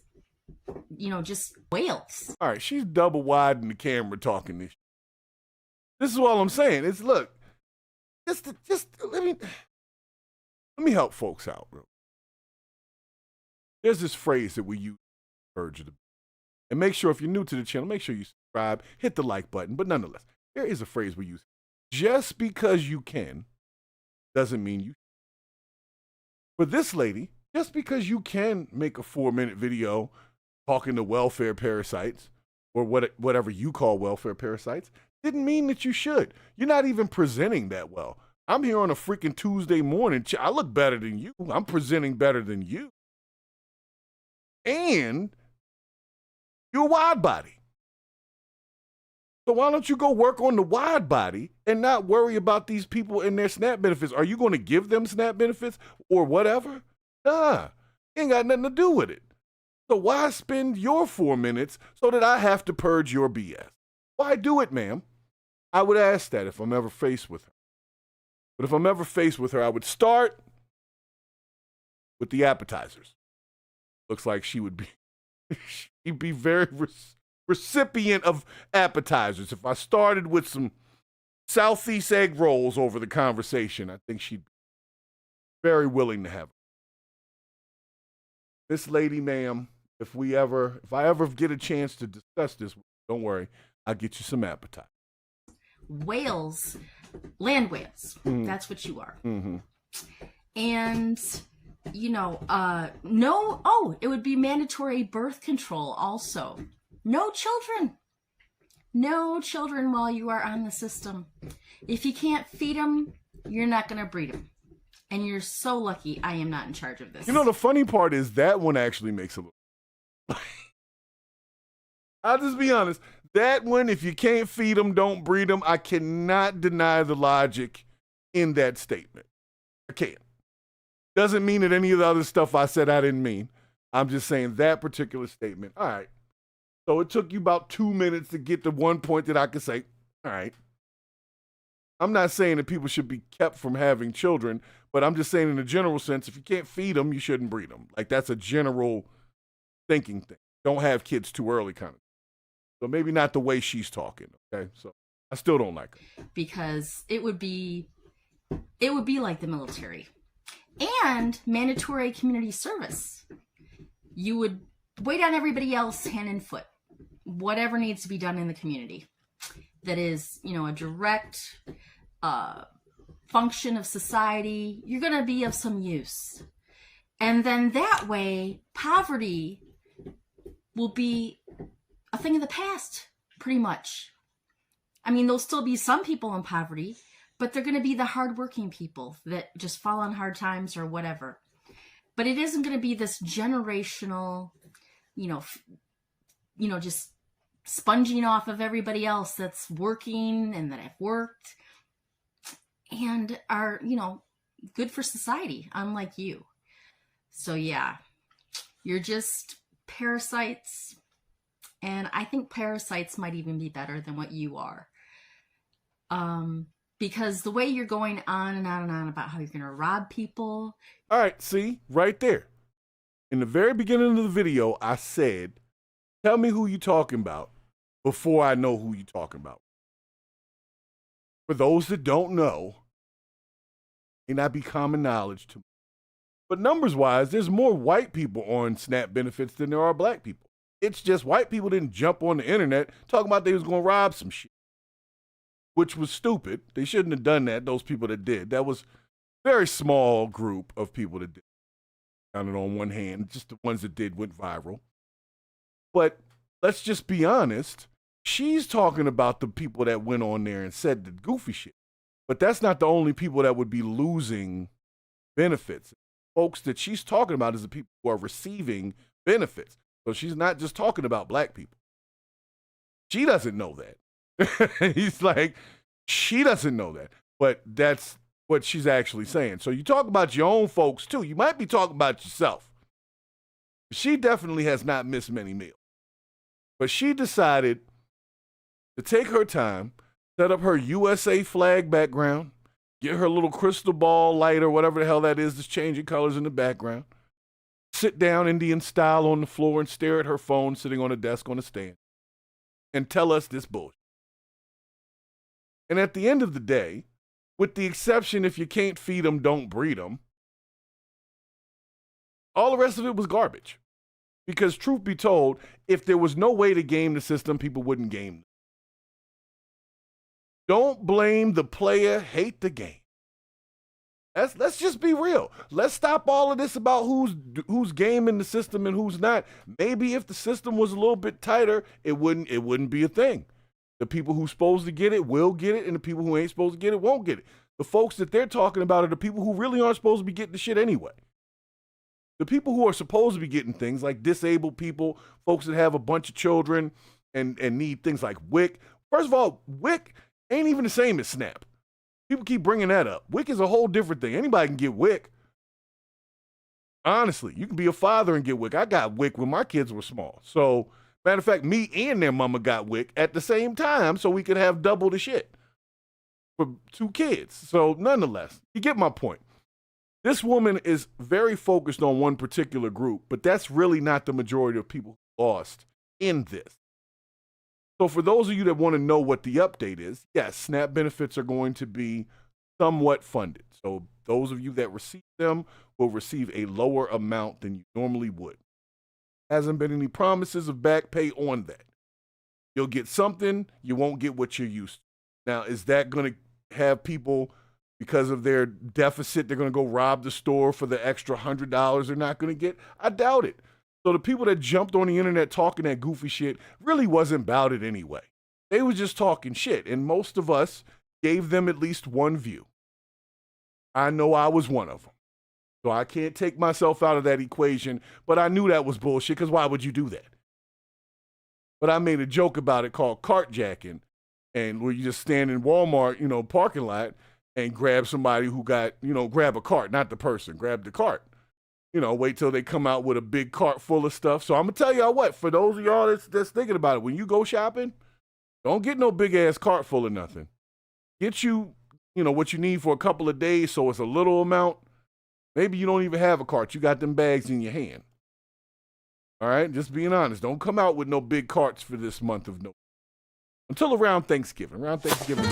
just whales. All right, she's double wide in the camera talking this. This is all I'm saying. It's look, just let me help folks out, bro. There's this phrase that we use to purge the, and make sure if you're new to the channel, make sure you subscribe, hit the like button. But nonetheless, there is a phrase we use. Just because you can doesn't mean you. For this lady, just because you can make a 4-minute video talking to welfare parasites or whatever you call welfare parasites, didn't mean that you should. You're not even presenting that well. I'm here on a freaking Tuesday morning. I look better than you. I'm presenting better than you. And you're a wide body. So why don't you go work on the wide body and not worry about these people and their SNAP benefits? Are you going to give them SNAP benefits or whatever? Nah, ain't got nothing to do with it. So why spend your 4 minutes so that I have to purge your BS? Why do it, ma'am? I would ask that if I'm ever faced with her. But if I'm ever faced with her, I would start with the appetizers. Looks like she'd be very recipient of appetizers. If I started with some Southeast egg rolls over the conversation, I think she'd be very willing to have it. This lady, ma'am, if I ever get a chance to discuss this, don't worry, I'll get you some appetite. Whales, land whales. That's what you are. Mm-hmm. And, it would be mandatory birth control also. No children. No children while you are on the system. If you can't feed them, you're not going to breed them. And you're so lucky I am not in charge of this. The funny part is that one actually makes a little. I'll just be honest. That one, if you can't feed them, don't breed them. I cannot deny the logic in that statement. I can't. Doesn't mean that any of the other stuff I said I didn't mean. I'm just saying that particular statement. All right. So it took you about 2 minutes to get to one point that I could say, all right. I'm not saying that people should be kept from having children, but I'm just saying in a general sense, if you can't feed them, you shouldn't breed them. Like, that's a general thinking thing. Don't have kids too early kind of. So maybe not the way she's talking, okay? So I still don't like her. Because it would be like the military and mandatory community service. You would wait on everybody else hand and foot, whatever needs to be done in the community. That is, a direct function of society. You're going to be of some use. And then that way, poverty will be a thing of the past, pretty much. I mean, there'll still be some people in poverty, but they're going to be the hardworking people that just fall on hard times or whatever. But it isn't going to be this generational, just sponging off of everybody else that's working and that have worked and are, good for society, unlike you. So yeah, you're just parasites. And I think parasites might even be better than what you are. Because the way you're going on and on and on about how you're going to rob people. All right, see, right there. In the very beginning of the video, I said, tell me who you talking about before I know who you talking about. For those that don't know, may not be common knowledge to me. But numbers-wise, there's more white people on SNAP benefits than there are black people. It's just white people didn't jump on the internet talking about they was going to rob some shit, which was stupid. They shouldn't have done that, those people that did. That was a very small group of people that did. Counted on one hand, just the ones that did went viral. But let's just be honest. She's talking about the people that went on there and said the goofy shit. But that's not the only people that would be losing benefits. Folks that she's talking about is the people who are receiving benefits. So she's not just talking about black people. She doesn't know that. He's like, she doesn't know that. But that's what she's actually saying. So you talk about your own folks too. You might be talking about yourself. She definitely has not missed many meals. But she decided to take her time, set up her USA flag background, get her little crystal ball light or whatever the hell that is that's changing colors in the background, sit down Indian style on the floor and stare at her phone sitting on a desk on a stand and tell us this bullshit. And at the end of the day, with the exception if you can't feed them, don't breed them, all the rest of it was garbage. Because truth be told, if there was no way to game the system, people wouldn't game them. Don't blame the player, hate the game. Let's just be real. Let's stop all of this about who's gaming the system and who's not. Maybe if the system was a little bit tighter, it wouldn't be a thing. The people who's supposed to get it will get it, and the people who ain't supposed to get it won't get it. The folks that they're talking about are the people who really aren't supposed to be getting the shit anyway. The people who are supposed to be getting things like disabled people, folks that have a bunch of children and need things like WIC. First of all, WIC ain't even the same as SNAP. People keep bringing that up. WIC is a whole different thing. Anybody can get WIC. Honestly, you can be a father and get WIC. I got WIC when my kids were small. So, matter of fact, me and their mama got WIC at the same time so we could have double the shit for 2 kids. So, nonetheless, you get my point. This woman is very focused on one particular group, but that's really not the majority of people who lost in this. So for those of you that want to know what the update is, yes, SNAP benefits are going to be somewhat funded. So those of you that receive them will receive a lower amount than you normally would. Hasn't been any promises of back pay on that. You'll get something, you won't get what you're used to. Now, is that going to have people, because of their deficit, they're going to go rob the store for the extra $100 they're not going to get? I doubt it. So the people that jumped on the internet talking that goofy shit really wasn't about it anyway. They were just talking shit, and most of us gave them at least one view. I know I was one of them. So I can't take myself out of that equation, but I knew that was bullshit, because why would you do that? But I made a joke about it called cartjacking, and where you just stand in Walmart, parking lot, and grab somebody who got, grab a cart, not the person, grab the cart. Wait till they come out with a big cart full of stuff. So I'm going to tell y'all what, for those of y'all that's thinking about it, when you go shopping, don't get no big ass cart full of nothing. Get you what you need for a couple of days, so it's a little amount. Maybe you don't even have a cart. You got them bags in your hand. All right? Just being honest. Don't come out with no big carts for this month of November. Until around Thanksgiving. Around Thanksgiving.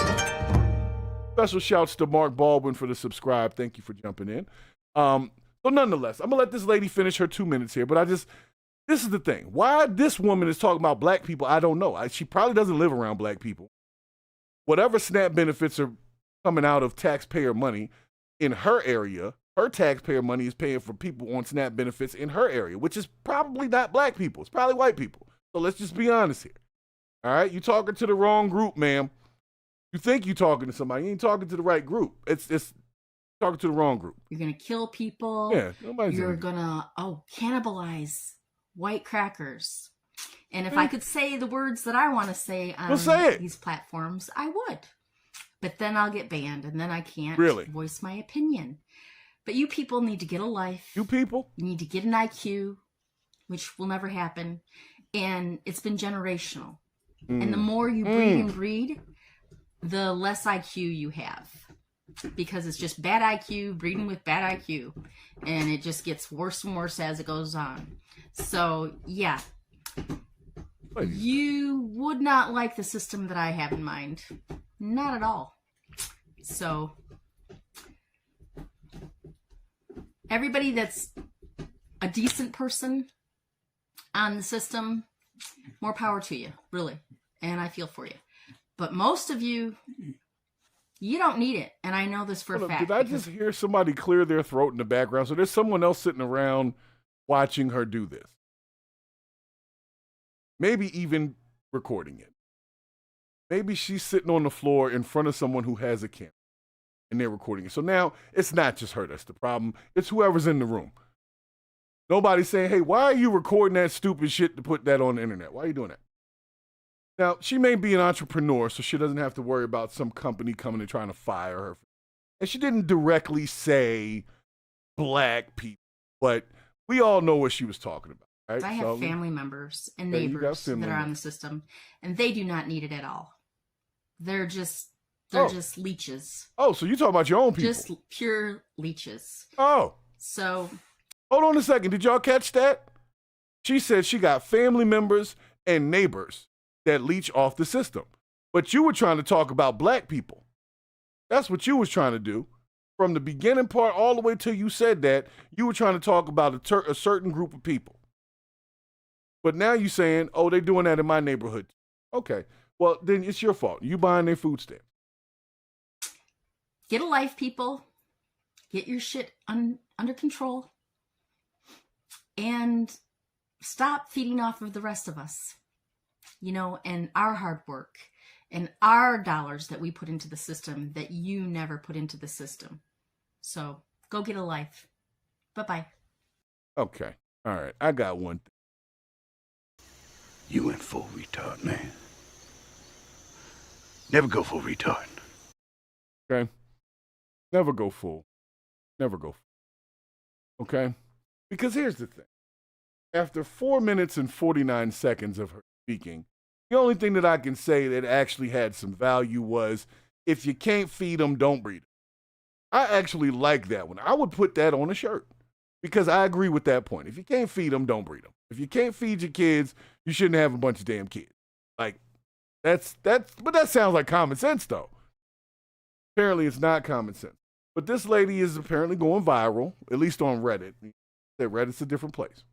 Special shouts to Mark Baldwin for the subscribe. Thank you for jumping in. So nonetheless, I'm going to let this lady finish her 2 minutes here, but this is the thing. Why this woman is talking about black people, I don't know. She probably doesn't live around black people. Whatever SNAP benefits are coming out of taxpayer money in her area, her taxpayer money is paying for people on SNAP benefits in her area, which is probably not black people. It's probably white people. So let's just be honest here. All right? You're talking to the wrong group, ma'am. You think you're talking to somebody. You ain't talking to the right group. It's talking to the wrong group. You're going to kill people. Yeah. You're going to, cannibalize white crackers. And if I could say the words that I want to say on these platforms, I would. But then I'll get banned, and then I can't voice my opinion. But you people need to get a life. You people? You need to get an IQ, which will never happen. And it's been generational. And the more you breed and breed, the less IQ you have. Because it's just bad IQ, breeding with bad IQ. And it just gets worse and worse as it goes on. So, yeah. You would not like the system that I have in mind. Not at all. So, everybody that's a decent person on the system, more power to you, really. And I feel for you. But most of you, you don't need it. And I know this for a fact. Did I just hear somebody clear their throat in the background? So there's someone else sitting around watching her do this. Maybe even recording it. Maybe she's sitting on the floor in front of someone who has a camera and they're recording it. So now it's not just her that's the problem. It's whoever's in the room. Nobody's saying, hey, why are you recording that stupid shit to put that on the internet? Why are you doing that? Now, she may be an entrepreneur, so she doesn't have to worry about some company coming and trying to fire her. And she didn't directly say black people, but we all know what she was talking about. Right? I have family members and neighbors that are on the system, and they do not need it at all. They're just leeches. Oh, so you talking about your own people? Just pure leeches. Oh. So. Hold on a second. Did y'all catch that? She said she got family members and neighbors that leech off the system. But you were trying to talk about black people. That's what you was trying to do. From the beginning part all the way till you said that, you were trying to talk about a certain group of people. But now you're saying, oh, they're doing that in my neighborhood. Okay. Well, then it's your fault. You buying their food stamps. Get a life, people. Get your shit under control. And stop feeding off of the rest of us. And our hard work. And our dollars that we put into the system that you never put into the system. So, go get a life. Bye-bye. Okay. All right. I got one thing. You went full retard, man. Never go full retard. Okay? Never go full. Never go full. Okay? Because here's the thing. After 4 minutes and 49 seconds of her speaking, the only thing that I can say that actually had some value was, if you can't feed them, don't breed them. I actually like that one. I would put that on a shirt because I agree with that point. If you can't feed them, don't breed them. If you can't feed your kids, you shouldn't have a bunch of damn kids. Like, but that sounds like common sense, though. Apparently, it's not common sense. But this lady is apparently going viral, at least on Reddit. Reddit's a different place.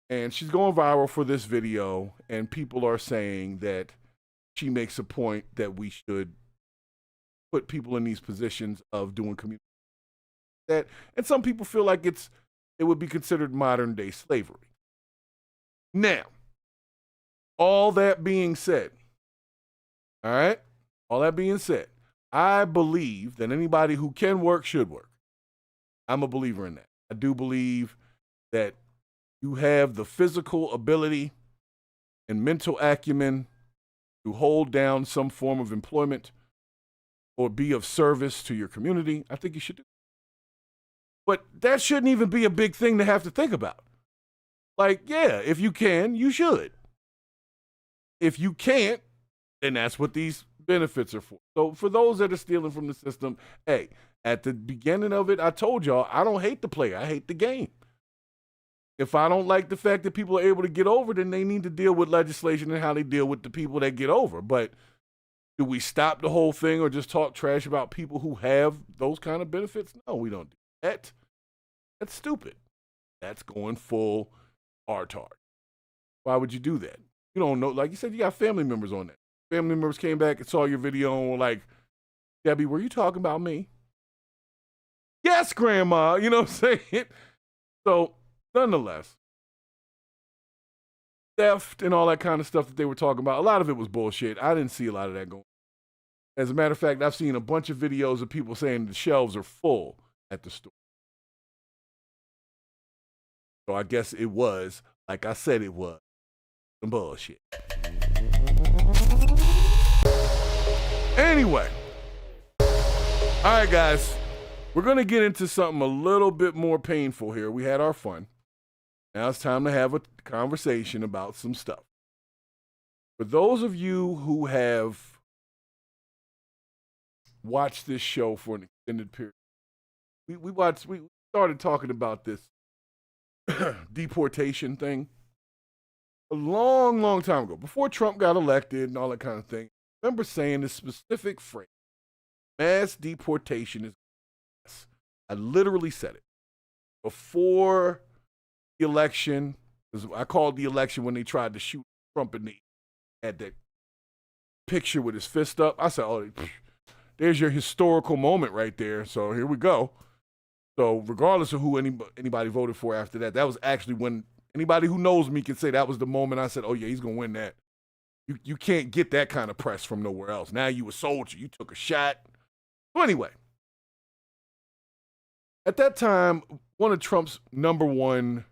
And she's going viral for this video, and people are saying that she makes a point that we should put people in these positions of doing community. And some people feel like it would be considered modern day slavery. Now, all that being said, all right, I believe that anybody who can work should work. I'm a believer in that. I do believe that you have the physical ability and mental acumen to hold down some form of employment or be of service to your community. I think you should do. But that shouldn't even be a big thing to have to think about. Like, yeah, if you can, you should. If you can't, then that's what these benefits are for. So for those that are stealing from the system, hey, at the beginning of it, I told y'all, I don't hate the player. I hate the game. If I don't like the fact that people are able to get over, then they need to deal with legislation and how they deal with the people that get over. But do we stop the whole thing or just talk trash about people who have those kind of benefits? No, we don't do that. That's stupid. That's going full retard. Why would you do that? You don't know. Like you said, you got family members on that. Family members came back and saw your video and were like, Debbie, were you talking about me? Yes, Grandma. You know what I'm saying? So, nonetheless, theft and all that kind of stuff that they were talking about, a lot of it was bullshit. I didn't see a lot of that going on. As a matter of fact, I've seen a bunch of videos of people saying the shelves are full at the store. So I guess it was, like I said it was, some bullshit. Anyway. All right, guys. We're going to get into something a little bit more painful here. We had our fun. Now it's time to have a conversation about some stuff. For those of you who have watched this show for an extended period, we started talking about this deportation thing a long, long time ago, before Trump got elected and all that kind of thing. I remember saying this specific phrase, mass deportation is. I literally said it before the election. I called the election when they tried to shoot Trump in the had that picture with his fist up. I said, "Oh, there's your historical moment right there." So here we go. So regardless of who anybody voted for after that, that was actually when anybody who knows me can say that was the moment I said, "Oh yeah, he's gonna win that." You can't get that kind of press from nowhere else. Now you a soldier. You took a shot. So anyway. At that time, one of Trump's number one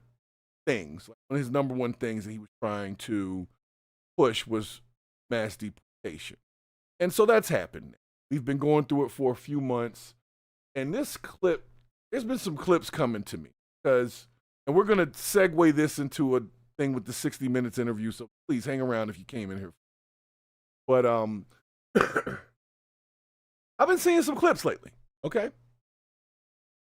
things, one of his number one things that he was trying to push was mass deportation. And so that's happened. We've been going through it for a few months. And this clip, there's been some clips coming to me and we're going to segue this into a thing with the 60 Minutes interview. So please hang around if you came in here. But I've been seeing some clips lately. Okay.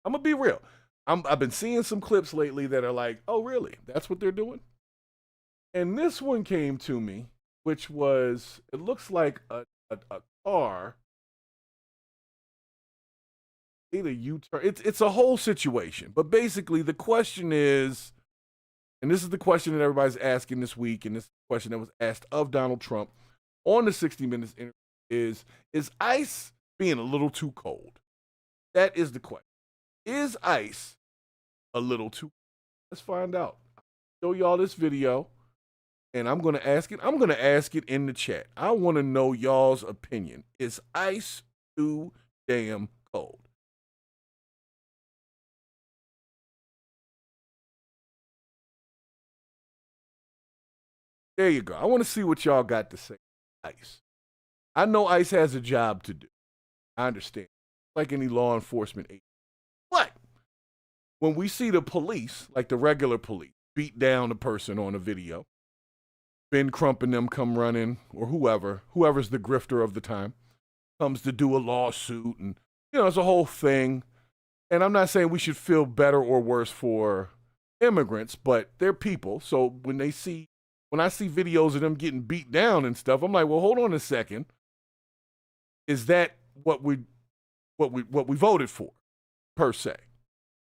I'm going to be real. I've been seeing some clips lately that are like, oh, really? That's what they're doing? And this one came to me, which was, it looks like a car made a U-turn. It's a whole situation. But basically, the question is, and this is the question that everybody's asking this week, and this is the question that was asked of Donald Trump on the 60 Minutes interview is ICE being a little too cold? That is the question. Is ICE a little too? Let's find out. I'll show y'all this video, and I'm going to ask it. I'm going to ask it in the chat. I want to know y'all's opinion. Is ICE too damn cold? There you go. I want to see what y'all got to say. ICE. I know ICE has a job to do. I understand. Like any law enforcement agency. But when we see the police, like the regular police, beat down a person on a video, Ben Crump and them come running, or whoever's the grifter of the time, comes to do a lawsuit, and, it's a whole thing. And I'm not saying we should feel better or worse for immigrants, but they're people. So when I see videos of them getting beat down and stuff, I'm like, well, hold on a second. Is that what we voted for, per se?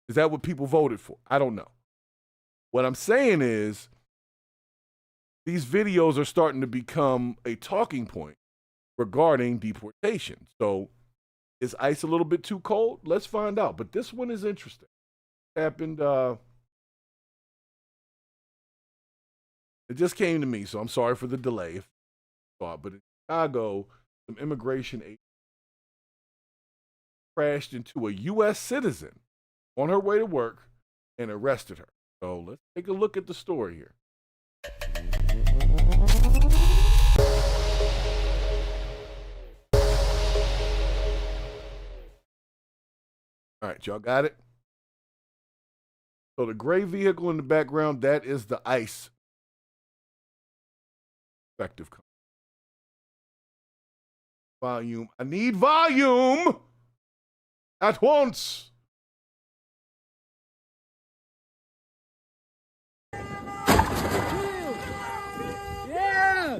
Is that what people voted for? I don't know. What I'm saying is these videos are starting to become a talking point regarding deportation. So is ICE a little bit too cold? Let's find out. But this one is interesting. It happened, it just came to me, so I'm sorry for the delay. But in Chicago, some immigration agents crashed into a U.S. citizen on her way to work and arrested her. So let's take a look at the story here. All right, y'all got it? So the gray vehicle in the background, that is the ICE effective. Volume. I need volume at once. Yeah!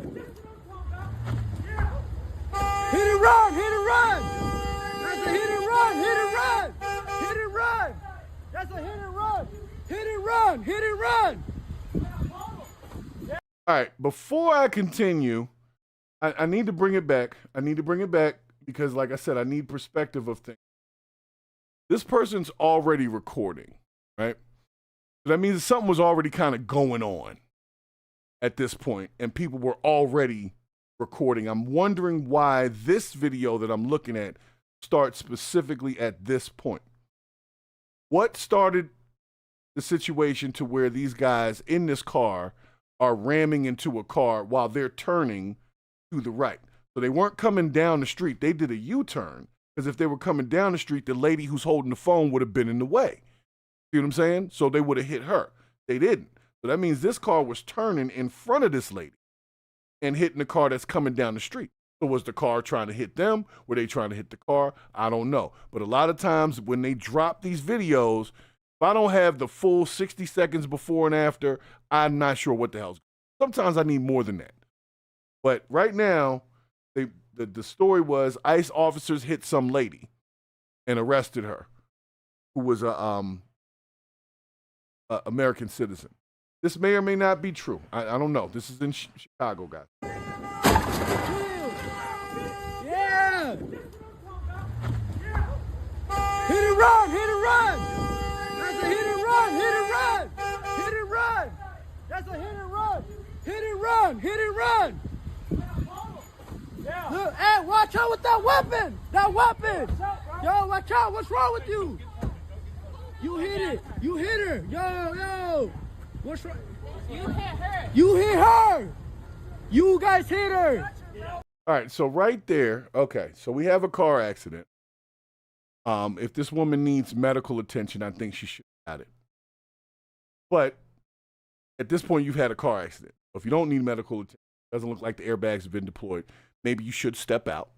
Hit and run! Hit and run! That's a hit and run! Hit and run! Hit and run! That's a hit and run! Hit and run! Hit and run! All right, before I continue, I need to bring it back. I need to bring it back because, like I said, I need perspective of things. This person's already recording, right? That means something was already kind of going on at this point, and people were already recording. I'm wondering why this video that I'm looking at starts specifically at this point. What started the situation to where these guys in this car are ramming into a car while they're turning to the right? So they weren't coming down the street. They did a U-turn, because if they were coming down the street, the lady who's holding the phone would have been in the way. See what I'm saying? So they would have hit her. They didn't. So that means this car was turning in front of this lady and hitting the car that's coming down the street. So was the car trying to hit them? Were they trying to hit the car? I don't know. But a lot of times when they drop these videos, if I don't have the full 60 seconds before and after, I'm not sure what the hell's going on. Sometimes I need more than that. But right now, the story was ICE officers hit some lady and arrested her, who was a American citizen. This may or may not be true. I don't know. This is in Chicago, guys. Yeah! Hit and run! Hit and run! That's a hit and run! Hit and run! Hit and run! That's a hit and run! Hit and run! Hit and run! Look, hey, watch out with that weapon! That weapon! Yo, watch out! What's wrong with you? You hit it! You hit her! Yo! What's wrong? You hit her! You hit her! You guys hit her! All right, so right there, okay, so we have a car accident. If this woman needs medical attention, I think she should have it. But at this point, you've had a car accident. If you don't need medical attention, it doesn't look like the airbags have been deployed, maybe you should step out.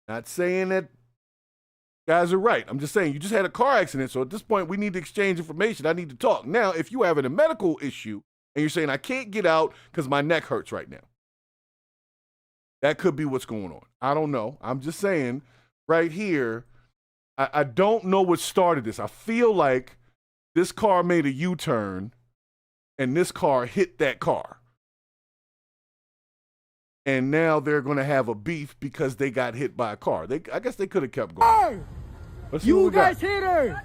Not saying that guys are right. I'm just saying you just had a car accident, so at this point, we need to exchange information. I need to talk. Now, if you're having a medical issue and you're saying, I can't get out because my neck hurts right now, that could be what's going on. I don't know. I'm just saying right here, I don't know what started this. I feel like this car made a U-turn and this car hit that car. And now they're going to have a beef because they got hit by a car. I guess they could have kept going. You guys hit her!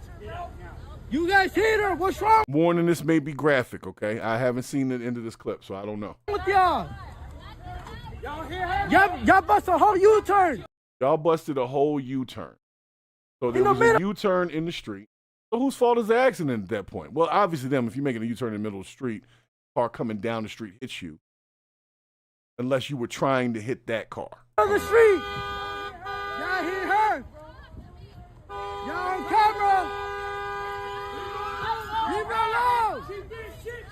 You guys hit her! What's wrong Warning, this may be graphic, okay? I haven't seen the end of this clip, so I don't know. with y'all? Y'all bust a whole U-turn! Y'all busted a whole U-turn. So there was a U-turn in the street. So whose fault is the accident at that point? Well, obviously them. If you're making a U-turn in the middle of the street, car coming down the street hits you. Unless you were trying to hit that car. On the street! Y'all hit her! Y'all on camera! Leave her alone!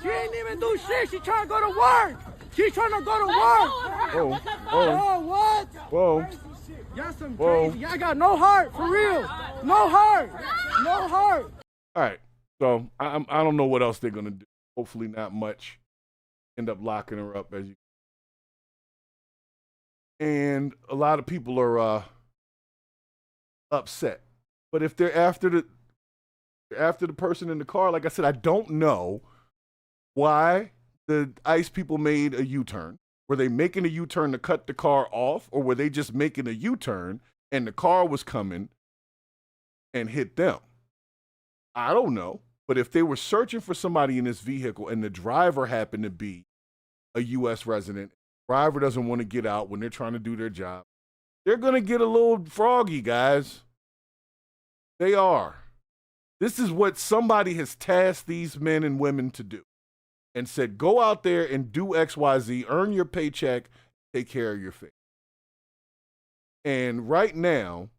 She ain't even do shit! She trying to go to work! She's trying to go to work! Whoa, Oh, what? whoa. Y'all some Whoa. crazy. Y'all got no heart, for real. No heart. No heart. All right. So I don't know what else they're going to do. Hopefully not much. End up locking her up as you. And a lot of people are upset. But if they're after the person in the car, like I said, I don't know why the ICE people made a U-turn. Were they making a U-turn to cut the car off, or were they just making a U-turn and the car was coming and hit them? I don't know. But if they were searching for somebody in this vehicle and the driver happened to be a U.S. resident, the driver doesn't want to get out when they're trying to do their job, they're going to get a little froggy, guys. They are. This is what somebody has tasked these men and women to do and said, go out there and do X, Y, Z, earn your paycheck, take care of your family. And right now,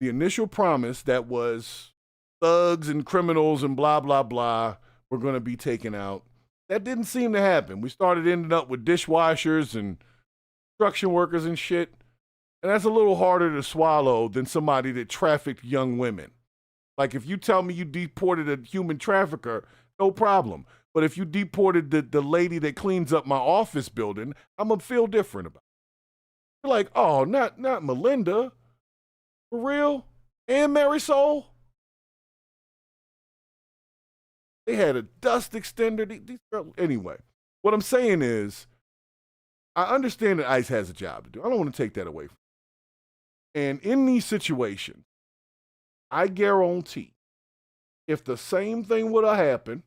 the initial promise that was thugs and criminals and blah, blah, blah were going to be taken out, that didn't seem to happen. We started ending up with dishwashers and construction workers and shit. And that's a little harder to swallow than somebody that trafficked young women. Like if you tell me you deported a human trafficker, no problem. But if you deported the lady that cleans up my office building, I'm going to feel different about it. You're like, oh, not Melinda. For real? And Marisol? They had a dust extender. These girls. Anyway, what I'm saying is, I understand that ICE has a job to do. I don't want to take that away from them. And in these situations, I guarantee if the same thing would have happened,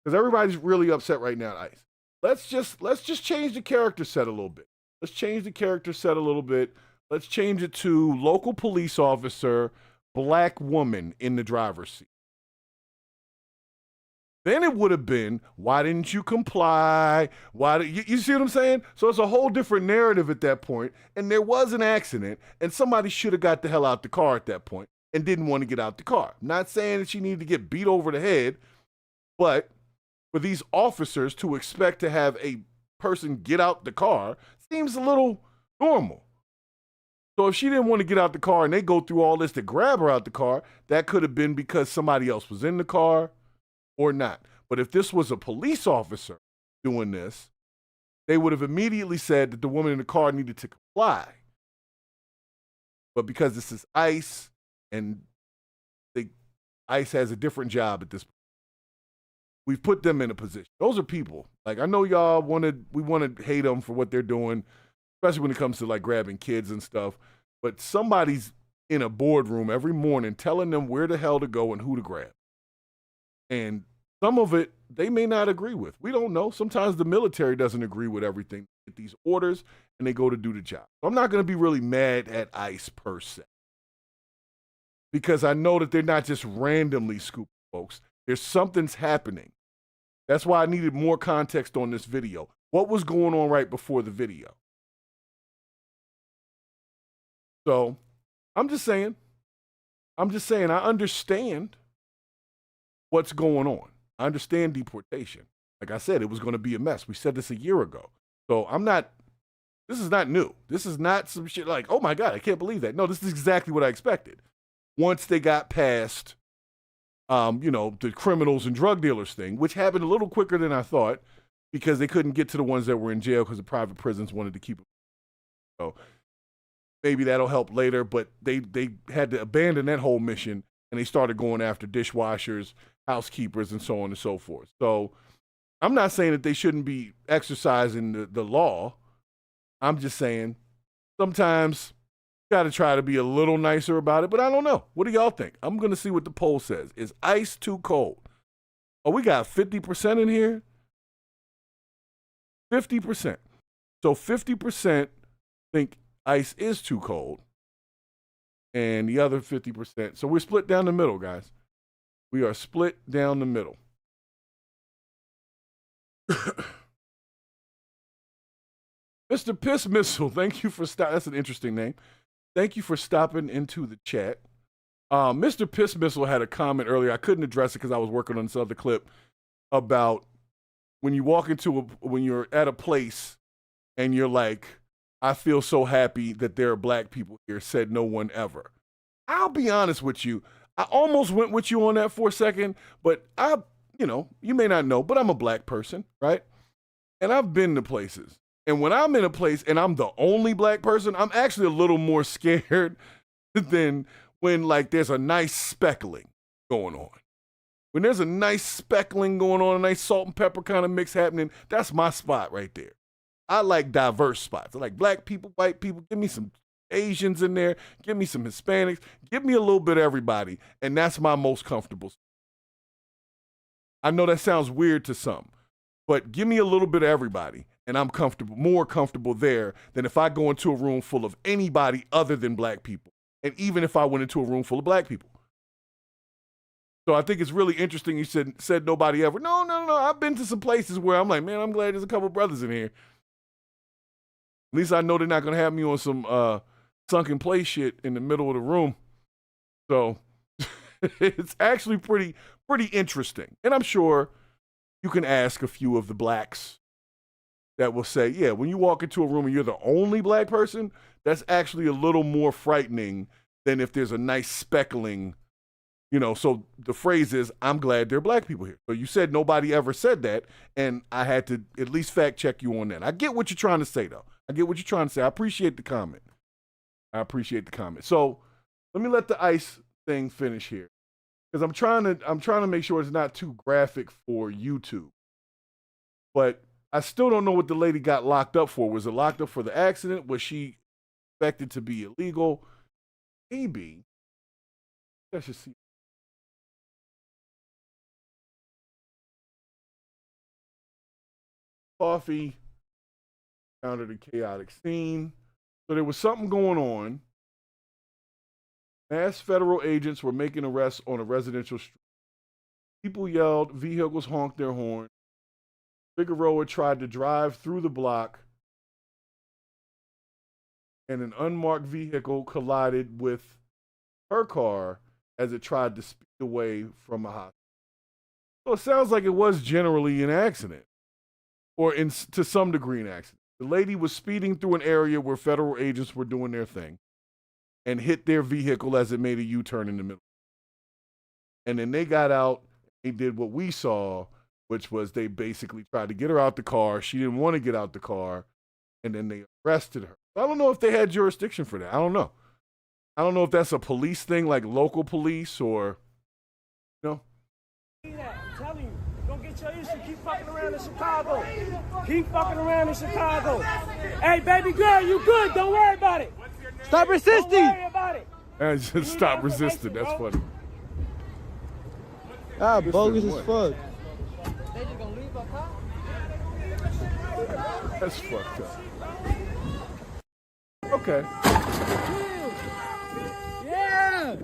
because everybody's really upset right now at ICE. Let's just change the character set a little bit. Let's change the character set a little bit. Let's change it to local police officer, black woman in the driver's seat. Then it would have been, why didn't you comply? You see what I'm saying? So it's a whole different narrative at that point. And there was an accident, and somebody should have got the hell out the car at that point and didn't want to get out the car. I'm not saying that she needed to get beat over the head, but for these officers to expect to have a person get out the car seems a little normal. So if she didn't want to get out the car and they go through all this to grab her out the car, that could have been because somebody else was in the car or not. But if this was a police officer doing this, they would have immediately said that the woman in the car needed to comply. But because this is ICE and ICE has a different job at this point, we've put them in a position. Those are people. Like, I know y'all we want to hate them for what they're doing, especially when it comes to like grabbing kids and stuff. But somebody's in a boardroom every morning telling them where the hell to go and who to grab. And some of it they may not agree with. We don't know. Sometimes the military doesn't agree with everything. They get these orders and they go to do the job. So I'm not going to be really mad at ICE per se, because I know that they're not just randomly scooping folks. There's something's happening. That's why I needed more context on this video. What was going on right before the video? So I'm just saying, I understand what's going on. I understand deportation. Like I said, it was going to be a mess. We said this a year ago. So this is not new. This is not some shit like, oh my God, I can't believe that. No, this is exactly what I expected. Once they got past, the criminals and drug dealers thing, which happened a little quicker than I thought because they couldn't get to the ones that were in jail because the private prisons wanted to keep them. So maybe that'll help later, but they had to abandon that whole mission and they started going after dishwashers, housekeepers, and so on and so forth. So I'm not saying that they shouldn't be exercising the law. I'm just saying sometimes got to try to be a little nicer about it, but I don't know. What do y'all think? I'm going to see what the poll says. Is ICE too cold? Oh, we got 50% in here. 50%. So 50% think ICE is too cold, and the other 50%. So we're split down the middle, guys. We are split down the middle. Mr. Piss Missile, thank you for stopping. That's an interesting name. Thank you for stopping into the chat. Mr. Piss Missile had a comment earlier. I couldn't address it because I was working on this other clip about when you walk when you're at a place and you're like, I feel so happy that there are black people here, said no one ever. I'll be honest with you. I almost went with you on that for a second, but you may not know, but I'm a black person, right? And I've been to places. And when I'm in a place and I'm the only black person, I'm actually a little more scared than when like there's a nice speckling going on. When there's a nice speckling going on, a nice salt and pepper kind of mix happening, that's my spot right there. I like diverse spots. I like black people, white people. Give me some Asians in there. Give me some Hispanics. Give me a little bit of everybody. And that's my most comfortable. I know that sounds weird to some, but give me a little bit of everybody. And I'm more comfortable there than if I go into a room full of anybody other than black people. And even if I went into a room full of black people. So I think it's really interesting you said nobody ever. No. I've been to some places where I'm like, man, I'm glad there's a couple brothers in here. At least I know they're not going to have me on some sunken place shit in the middle of the room. So it's actually pretty interesting. And I'm sure you can ask a few of the blacks that will say, yeah, when you walk into a room and you're the only black person, that's actually a little more frightening than if there's a nice speckling, you know. So the phrase is, I'm glad there are black people here. So you said nobody ever said that, and I had to at least fact check you on that. I get what you're trying to say, though. I get what you're trying to say. I appreciate the comment. So let me let the ICE thing finish here, because I'm trying to make sure it's not too graphic for YouTube. But I still don't know what the lady got locked up for. Was it locked up for the accident? Was she expected to be illegal? Maybe. I should see. Coffee encountered a chaotic scene. So there was something going on. Mass federal agents were making arrests on a residential street. People yelled, vehicles honked their horn. Figueroa tried to drive through the block, and an unmarked vehicle collided with her car as it tried to speed away from a hospital. So it sounds like it was generally an accident, or to some degree an accident. The lady was speeding through an area where federal agents were doing their thing and hit their vehicle as it made a U-turn in the middle. And then they got out, they did what we saw, which was they basically tried to get her out the car. She didn't want to get out the car, and then they arrested her. I don't know if they had jurisdiction for that. I don't know. I don't know if that's a police thing, like local police, or, you know. I'm telling you, don't get your issue. Keep fucking around in Chicago. Keep fucking around in Chicago. Hey, baby girl, you good. Don't worry about it. Stop resisting. Don't worry about it. Just stop resisting. That's funny. Ah, bogus as fuck. That's fucked up. Okay. Yeah.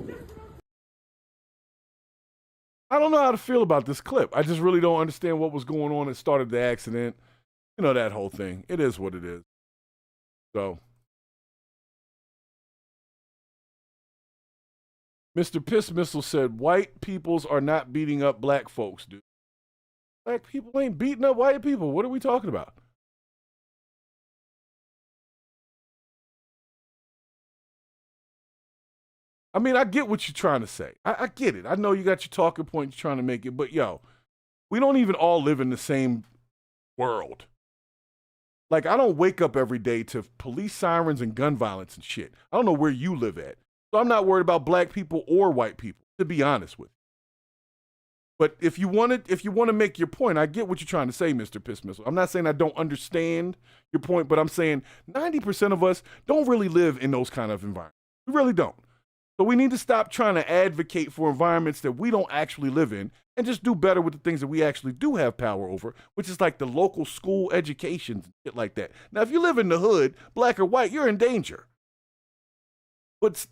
I don't know how to feel about this clip. I just really don't understand what was going on that started the accident. You know, that whole thing. It is what it is. So, Mr. Piss Missile said, white peoples are not beating up black folks, dude. Black people ain't beating up white people. What are we talking about? I mean, I get what you're trying to say. I get it. I know you got your talking point you're trying to make it, but yo, we don't even all live in the same world. Like, I don't wake up every day to police sirens and gun violence and shit. I don't know where you live at. So I'm not worried about black people or white people, to be honest with you. But if you want to make your point, I get what you're trying to say, Mr. Piss Missile. I'm not saying I don't understand your point, but I'm saying 90% of us don't really live in those kind of environments. We really don't. So we need to stop trying to advocate for environments that we don't actually live in and just do better with the things that we actually do have power over, which is like the local school education and shit like that. Now, if you live in the hood, black or white, you're in danger. But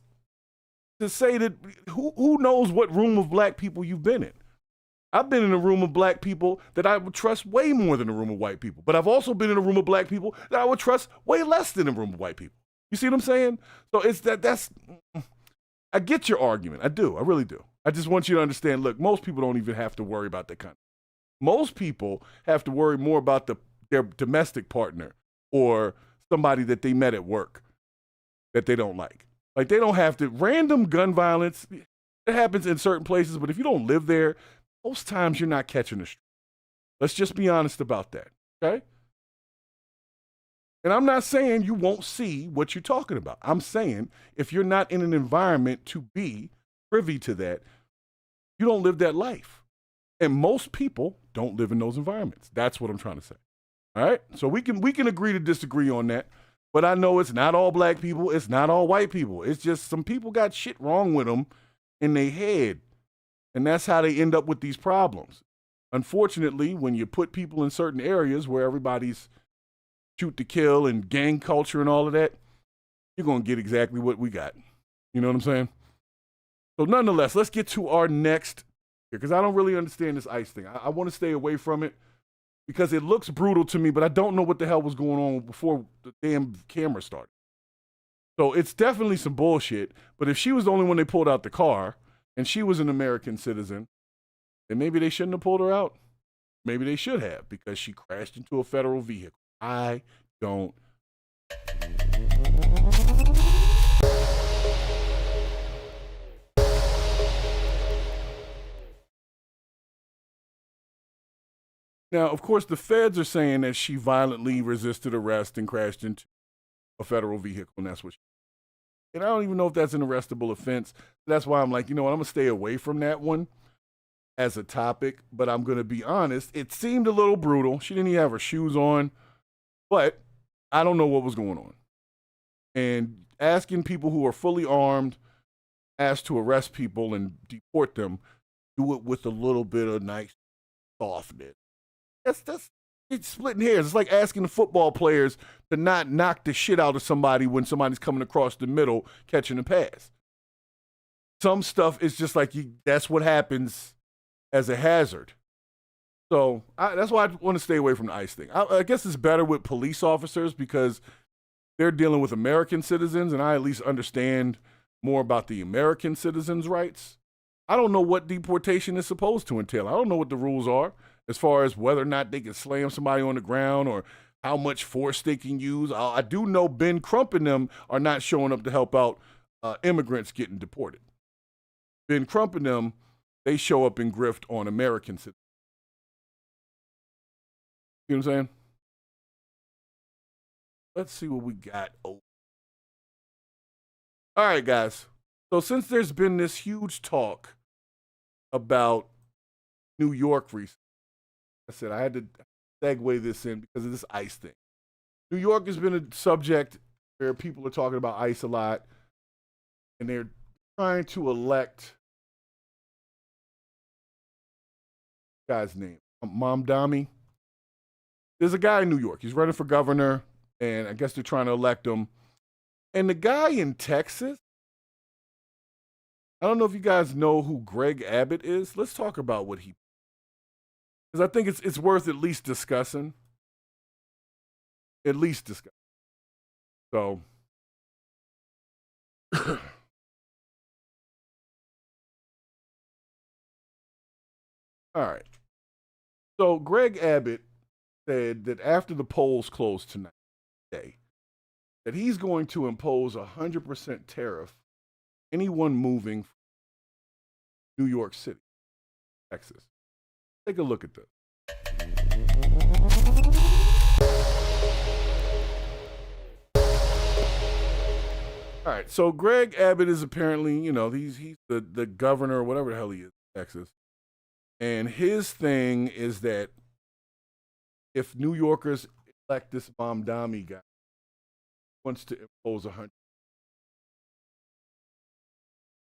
to say that, who knows what room of black people you've been in? I've been in a room of black people that I would trust way more than a room of white people. But I've also been in a room of black people that I would trust way less than a room of white people. You see what I'm saying? So it's that's... I get your argument. I do. I really do. I just want you to understand, look, most people don't even have to worry about that kind of thing. Most people have to worry more about their domestic partner or somebody that they met at work that they don't like. Like, they don't have to. Random gun violence, it happens in certain places, but if you don't live there, most times you're not catching the street. Let's just be honest about that, okay? And I'm not saying you won't see what you're talking about. I'm saying if you're not in an environment to be privy to that, you don't live that life. And most people don't live in those environments. That's what I'm trying to say. All right? So we can agree to disagree on that. But I know it's not all black people. It's not all white people. It's just some people got shit wrong with them in their head. And that's how they end up with these problems. Unfortunately, when you put people in certain areas where everybody's shoot to kill and gang culture and all of that, you're going to get exactly what we got. You know what I'm saying? So nonetheless, let's get to our next, because I don't really understand this ICE thing. I want to stay away from it because it looks brutal to me, but I don't know what the hell was going on before the damn camera started. So it's definitely some bullshit, but if she was the only one they pulled out the car and she was an American citizen, then maybe they shouldn't have pulled her out. Maybe they should have, because she crashed into a federal vehicle. I don't. Now, of course, the feds are saying that she violently resisted arrest and crashed into a federal vehicle, and that's what she did. And I don't even know if that's an arrestable offense. That's why I'm like, you know what, I'm going to stay away from that one as a topic, but I'm going to be honest. It seemed a little brutal. She didn't even have her shoes on, but I don't know what was going on. And asking people who are fully armed, asked to arrest people and deport them, do it with a little bit of nice softness. That's it's splitting hairs. It's like asking the football players to not knock the shit out of somebody when somebody's coming across the middle catching a pass. Some stuff is just like that's what happens as a hazard. So that's why I want to stay away from the ICE thing. I guess it's better with police officers because they're dealing with American citizens, and I at least understand more about the American citizens' rights. I don't know what deportation is supposed to entail. I don't know what the rules are as far as whether or not they can slam somebody on the ground or how much force they can use. I do know Ben Crump and them are not showing up to help out immigrants getting deported. Ben Crump and them, they show up and grift on American citizens. You know what I'm saying? Let's see what we got. Oh. All right, guys. So since there's been this huge talk about New York recently, I said I had to segue this in because of this ICE thing. New York has been a subject where people are talking about ICE a lot, and they're trying to elect guy's name, Mamdani. There's a guy in New York. He's running for governor, and I guess they're trying to elect him. And the guy in Texas, I don't know if you guys know who Greg Abbott is. Let's talk about what he, because I think it's worth at least discussing. At least discuss. So, all right. So Greg Abbott said that after the polls close tonight, that he's going to impose 100% tariff on anyone moving from New York City, Texas. Take a look at this. All right, so Greg Abbott is apparently, he's the governor or whatever the hell he is, Texas. And his thing is that if New Yorkers elect this Mamdani guy, wants to impose 100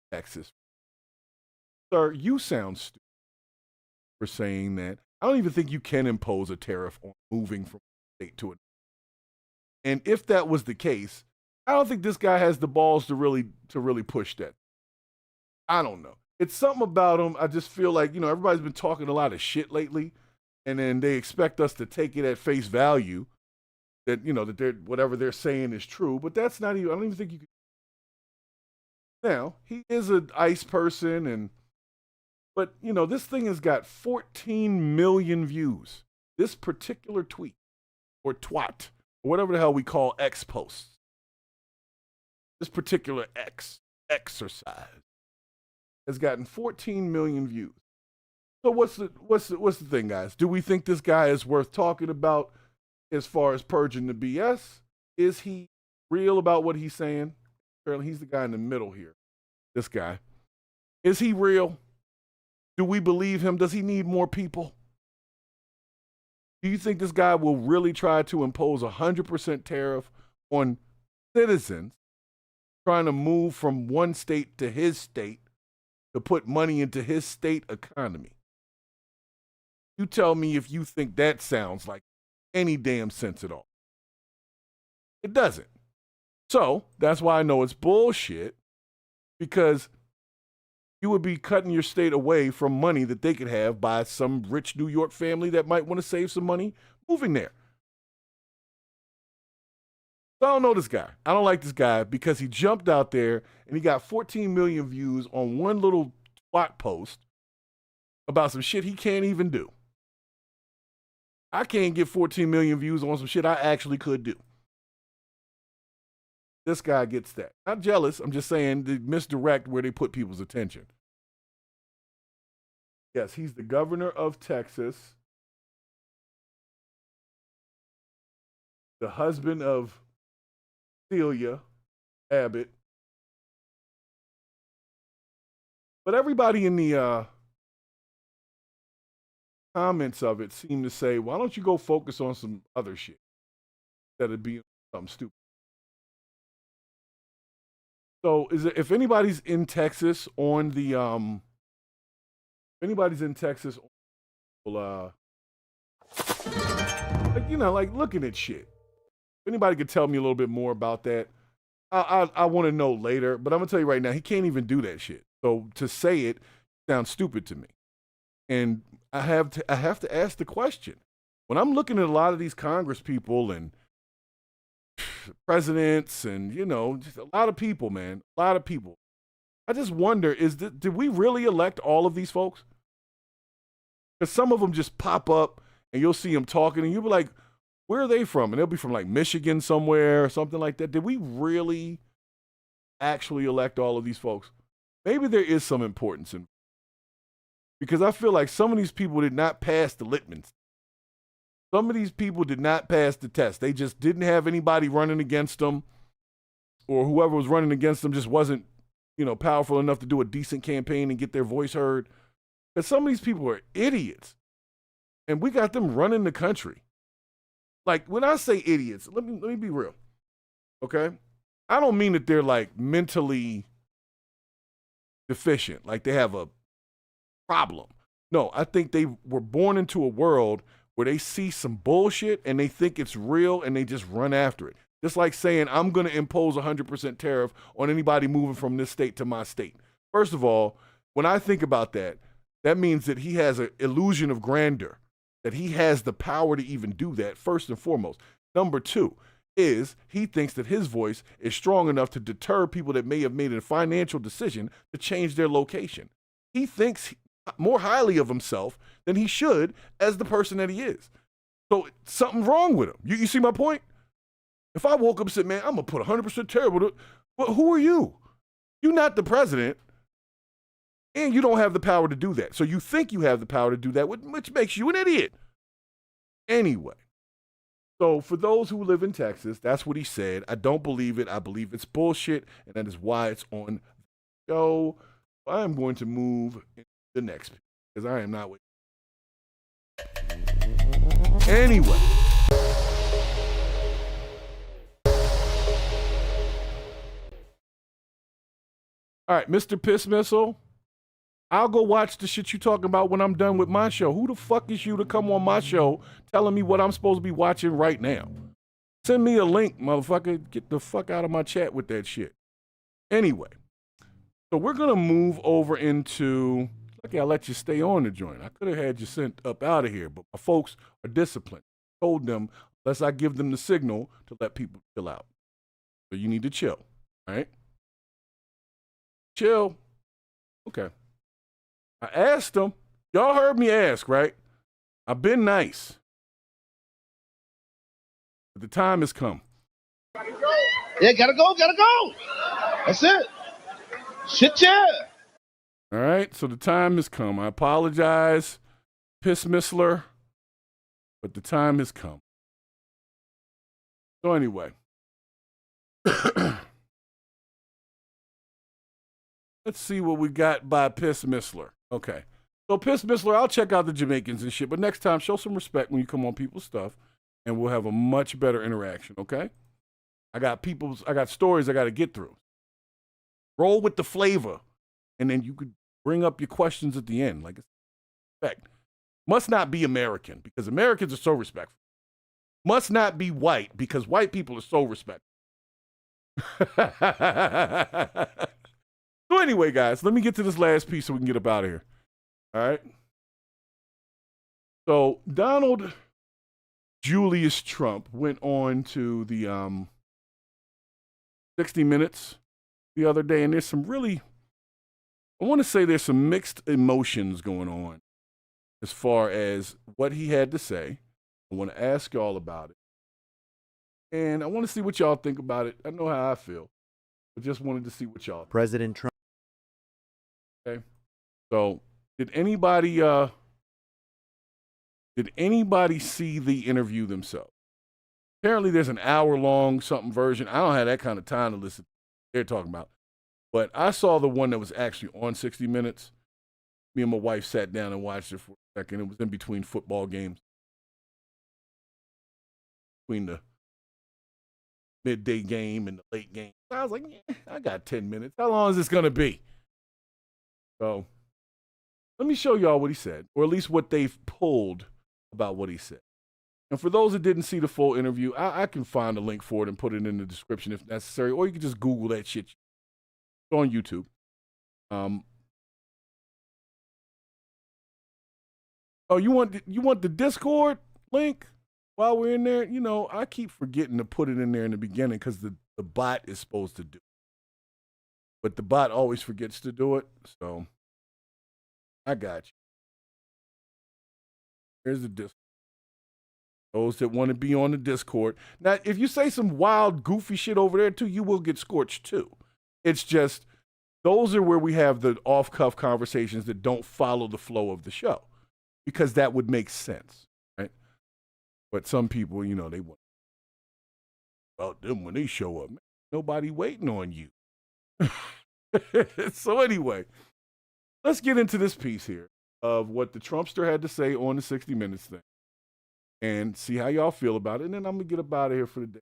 Texas. Sir, you sound stupid for saying that. I don't even think you can impose a tariff on moving from one state to another. And if that was the case, I don't think this guy has the balls to really push that. I don't know. It's something about him. I just feel like, everybody's been talking a lot of shit lately, and then they expect us to take it at face value that, that they're, whatever they're saying is true, but that's not even, I don't even think you can. Now, he is an ICE person, but this thing has got 14 million views. This particular tweet, or twat, or whatever the hell we call X posts. This particular exercise has gotten 14 million views. So what's the thing, guys? Do we think this guy is worth talking about as far as purging the BS? Is he real about what he's saying? Apparently, he's the guy in the middle here. This guy. Is he real? Do we believe him? Does he need more people? Do you think this guy will really try to impose 100% tariff on citizens trying to move from one state to his state to put money into his state economy? You tell me if you think that sounds like any damn sense at all. It doesn't. So that's why I know it's bullshit, because you would be cutting your state away from money that they could have by some rich New York family that might want to save some money moving there. So I don't know this guy. I don't like this guy because he jumped out there and he got 14 million views on one little twat post about some shit he can't even do. I can't get 14 million views on some shit I actually could do. This guy gets that. Not jealous. I'm just saying they misdirect where they put people's attention. Yes, he's the governor of Texas. The husband of Celia Abbott. But everybody in the comments of it seem to say, why don't you go focus on some other shit instead of being something stupid? So if anybody's in Texas on the like looking at shit. If anybody could tell me a little bit more about that, I want to know later, but I'm gonna tell you right now, he can't even do that shit. So to say it sounds stupid to me. And I have to ask the question. When I'm looking at a lot of these Congress people and presidents and, just a lot of people, man, a lot of people, I just wonder, did we really elect all of these folks? Because some of them just pop up and you'll see them talking and you'll be like, where are they from? And they'll be from like Michigan somewhere or something like that. Did we really actually elect all of these folks? Maybe there is some importance in, because I feel like some of these people did not pass the litmus. Some of these people did not pass the test. They just didn't have anybody running against them, or whoever was running against them just wasn't, powerful enough to do a decent campaign and get their voice heard. Because some of these people are idiots, and we got them running the country. Like, when I say idiots, let me be real, okay? I don't mean that they're like mentally deficient, like they have a problem. No, I think they were born into a world where they see some bullshit and they think it's real and they just run after it. Just like saying, I'm going to impose 100% tariff on anybody moving from this state to my state. First of all, when I think about that, that means that he has an illusion of grandeur, that he has the power to even do that, first and foremost. Number two is he thinks that his voice is strong enough to deter people that may have made a financial decision to change their location. He thinks more highly of himself than he should as the person that he is. So something's wrong with him. You see my point? If I woke up and said, man, I'm going to put 100% tariff on it, well, who are you? You're not the president, and you don't have the power to do that. So you think you have the power to do that, which makes you an idiot. Anyway, so for those who live in Texas, that's what he said. I don't believe it. I believe it's bullshit, and that is why it's on the show. I'm going to move into the next piece, because I am not waiting. Anyway. All right, Mr. Piss Missile, I'll go watch the shit you talking about when I'm done with my show. Who the fuck is you to come on my show telling me what I'm supposed to be watching right now? Send me a link, motherfucker. Get the fuck out of my chat with that shit. Anyway, so we're going to move over into, lucky I let you stay on the joint. I could have had you sent up out of here, but my folks are disciplined. I told them, unless I give them the signal, to let people chill out. So you need to chill, all right? Chill. Okay. I asked them. Y'all heard me ask, right? I've been nice. But the time has come. Yeah, gotta go. That's it. Shit, yeah. All right, so the time has come. I apologize, Piss Missler, but the time has come. So anyway. Let's see what we got by Piss Missler. Okay. So Piss Missler, I'll check out the Jamaicans and shit, but next time, show some respect when you come on people's stuff, and we'll have a much better interaction, okay? I got stories I got to get through. Roll with the flavor, and then you could bring up your questions at the end. Like, respect. Must not be American, because Americans are so respectful. Must not be white, because white people are so respectful. So anyway, guys, let me get to this last piece so we can get up out of here. All right? So Donald Julius Trump went on to the 60 Minutes the other day, and there's some really, I want to say there's some mixed emotions going on as far as what he had to say. I want to ask y'all about it. And I want to see what y'all think about it. I know how I feel. I just wanted to see what y'all think. President Trump. Okay. So, did anybody see the interview themselves? Apparently there's an hour-long something version. I don't have that kind of time to listen to what they're talking about. But I saw the one that was actually on 60 Minutes. Me and my wife sat down and watched it for a second. It was in between football games. Between the midday game and the late game. I was like, yeah, I got 10 minutes. How long is this going to be? So let me show y'all what he said, or at least what they've pulled about what he said. And for those that didn't see the full interview, I can find a link for it and put it in the description if necessary, or you can just Google that shit. It's on YouTube. Oh, you want the Discord link while we're in there? You know, I keep forgetting to put it in there in the beginning because the bot is supposed to do it. But the bot always forgets to do it, so I got you. Here's the Discord. Those that want to be on the Discord. Now, if you say some wild, goofy shit over there too, you will get scorched too. It's just, those are where we have the off-cuff conversations that don't follow the flow of the show, because that would make sense, right? But some people, you know, they want about them when they show up. Man, nobody waiting on you. So anyway, let's get into this piece here of what the Trumpster had to say on the 60 Minutes thing and see how y'all feel about it. And then I'm going to get up out of here for the day.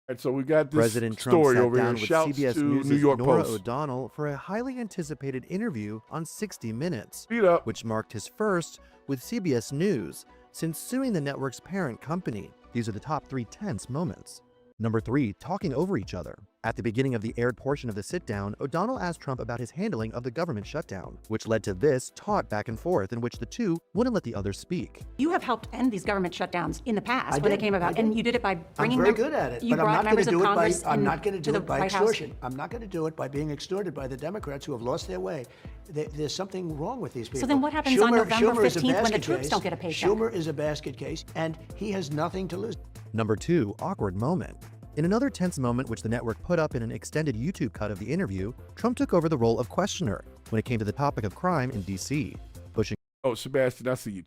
All right, so we got this President Trump story sat over down here. with Shouts CBS to News' New York Norah Post. O'Donnell for a highly anticipated interview on 60 Minutes, Speed up. which marked his first with CBS News since suing the network's parent company. These are the top 3 tense moments. Number 3, talking over each other. At the beginning of the aired portion of the sit-down, O'Donnell asked Trump about his handling of the government shutdown, which led to this taut back and forth in which the two wouldn't let the other speak. You have helped end these government shutdowns in the past when they came about, and you did it by bringing I'm very good at it, you but I'm brought not going members to of do it Congress by. I'm not going to do it by White House. extortion. I'm not going to do it by being extorted by the Democrats who have lost their way. There's something wrong with these people. So then what happens on November is a 15th when the basket troops case. don't get a paycheck? Schumer is a basket case, and he has nothing to lose. Number 2, awkward moment. In another tense moment which the network put up in an extended YouTube cut of the interview, Trump took over the role of questioner when it came to the topic of crime in D.C., pushing... Oh, Sebastian, I see you.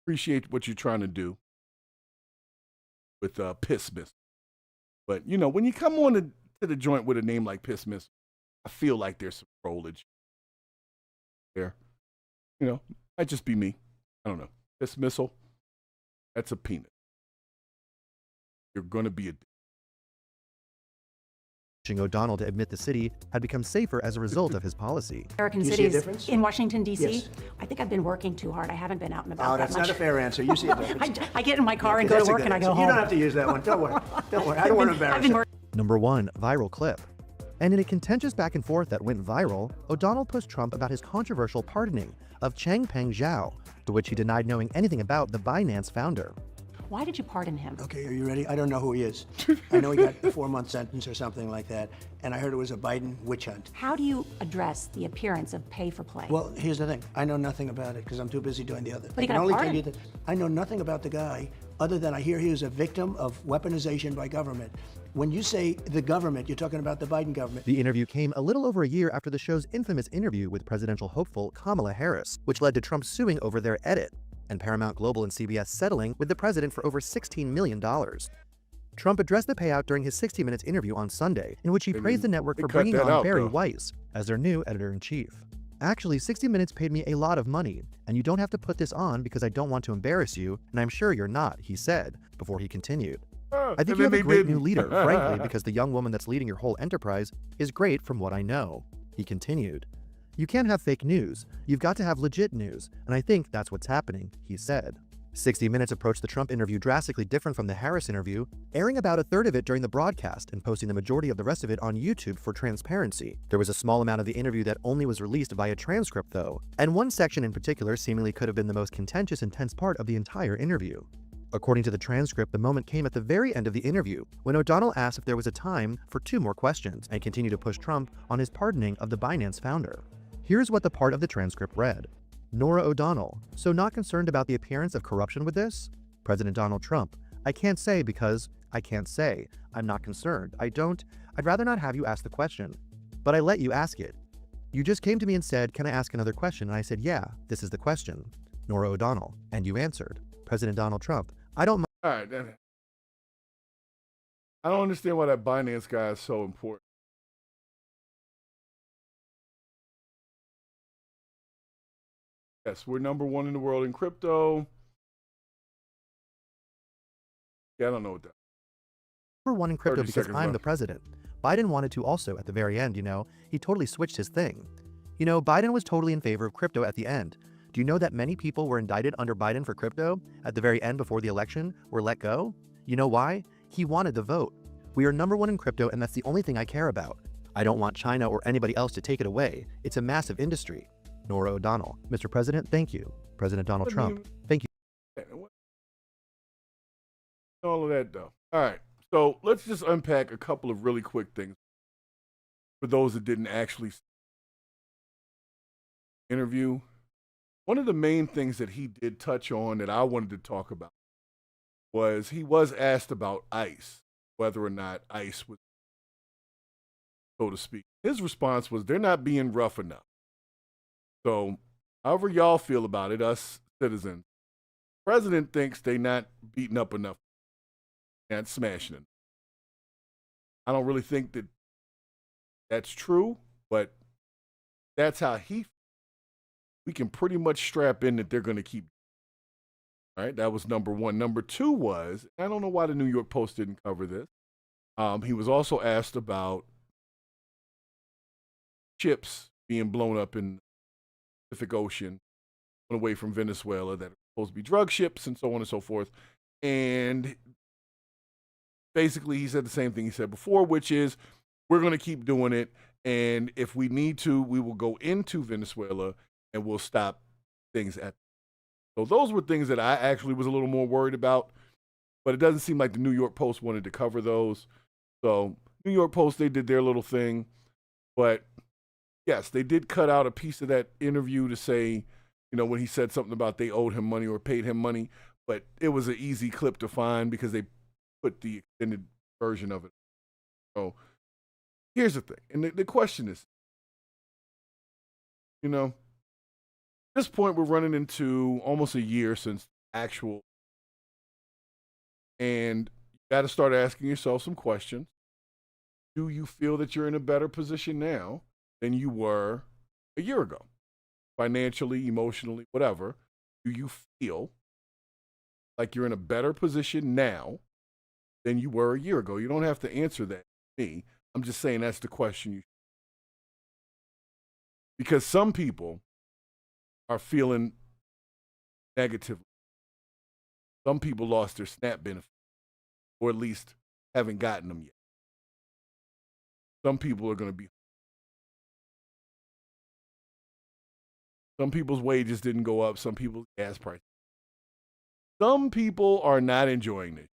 Appreciate what you're trying to do with Piss Missile. But, you know, when you come on to the joint with a name like Piss Missile, I feel like there's some trollage there. You know, might just be me. I don't know. Piss Missile, that's a penis. You're going to be a... O'Donnell to admit the city had become safer as a result of his policy. American cities in Washington, D.C. Yes. I think I've been working too hard. I haven't been out and about that's that much. not a fair answer. You see a difference. I get in my car and go to work and I go home. You don't have to use that one. Don't worry. Don't worry. I don't want to embarrass you. Number 1, viral clip. And in a contentious back and forth that went viral, O'Donnell pushed Trump about his controversial pardoning of Changpeng Zhao, to which he denied knowing anything about the Binance founder. Why did you pardon him? Okay, are you ready? I don't know who he is. I know he got a 4-month sentence or something like that, and I heard it was a Biden witch hunt. How do you address the appearance of pay for play? Well, here's the thing. I know nothing about it because I'm too busy doing the other. But he I can got only tell pardoned. you that I know nothing about the guy other than I hear he was a victim of weaponization by government. When you say the government, you're talking about the Biden government. The interview came a little over a year after the show's infamous interview with presidential hopeful Kamala Harris, which led to Trump suing over their edit, and Paramount Global and CBS settling with the president for over $16 million. Trump addressed the payout during his 60 Minutes interview on Sunday, in which he praised the network for bringing on Barry Weiss as their new editor-in-chief. Actually, 60 Minutes paid me a lot of money, and you don't have to put this on because I don't want to embarrass you, and I'm sure you're not, he said, before he continued. I think you have a great new leader, frankly, because the young woman that's leading your whole enterprise is great from what I know, he continued. You can't have fake news. You've got to have legit news, and I think that's what's happening, he said. 60 Minutes approached the Trump interview drastically different from the Harris interview, airing about a third of it during the broadcast and posting the majority of the rest of it on YouTube for transparency. There was a small amount of the interview that only was released via transcript, though, and one section in particular seemingly could have been the most contentious and tense part of the entire interview. According to the transcript, the moment came at the very end of the interview, when O'Donnell asked if there was a time for 2 more questions and continued to push Trump on his pardoning of the Binance founder. Here's what the part of the transcript read. Norah O'Donnell, so not concerned about the appearance of corruption with this? President Donald Trump, I can't say because I can't say. I'm not concerned. I'd rather not have you ask the question. But I let you ask it. You just came to me and said, can I ask another question? And I said, yeah, this is the question. Norah O'Donnell, and you answered. President Donald Trump, I don't. All right, then. I don't understand why that Binance guy is so important. Yes, we're number 1 in the world in crypto. Yeah, I don't know what that. Number 1 in crypto because I'm the president. Biden wanted to also at the very end, he totally switched his thing. Biden was totally in favor of crypto at the end. Do you know that many people were indicted under Biden for crypto at the very end before the election were let go? You know why? He wanted the vote. We are number 1 in crypto, and that's the only thing I care about. I don't want China or anybody else to take it away. It's a massive industry. Norah O'Donnell, Mr. President, thank you. President Donald Trump, thank you. All of that, though. All right, so let's just unpack a couple of really quick things for those that didn't actually interview. One of the main things that he did touch on that I wanted to talk about was he was asked about ICE, whether or not ICE was, so to speak. His response was, they're not being rough enough. So, however y'all feel about it, us citizens, the president thinks they're not beating up enough and smashing it. I don't really think that that's true, but that's how he feels. We can pretty much strap in that they're going to keep. All right, that was number 1. Number 2 was, I don't know why the New York Post didn't cover this. He was also asked about ships being blown up in the Pacific Ocean, away from Venezuela, that are supposed to be drug ships and so on and so forth. And basically, he said the same thing he said before, which is, we're going to keep doing it. And if we need to, we will go into Venezuela and we'll stop things at. So those were things that I actually was a little more worried about, but it doesn't seem like the New York Post wanted to cover those. So New York Post, they did their little thing, but yes, they did cut out a piece of that interview to say, when he said something about they owed him money or paid him money, but it was an easy clip to find because they put the extended version of it. So here's the thing. And the question is, at this point, we're running into almost a year since actual, and you got to start asking yourself some questions. Do you feel that you're in a better position now than you were a year ago? Financially, emotionally, whatever. Do you feel like you're in a better position now than you were a year ago? You don't have to answer that to me. I'm just saying that's the question. Because some people are feeling negatively. Some people lost their SNAP benefit, or at least haven't gotten them yet. Some people are going to be. Some people's wages didn't go up. Some people's gas prices. Some people are not enjoying this,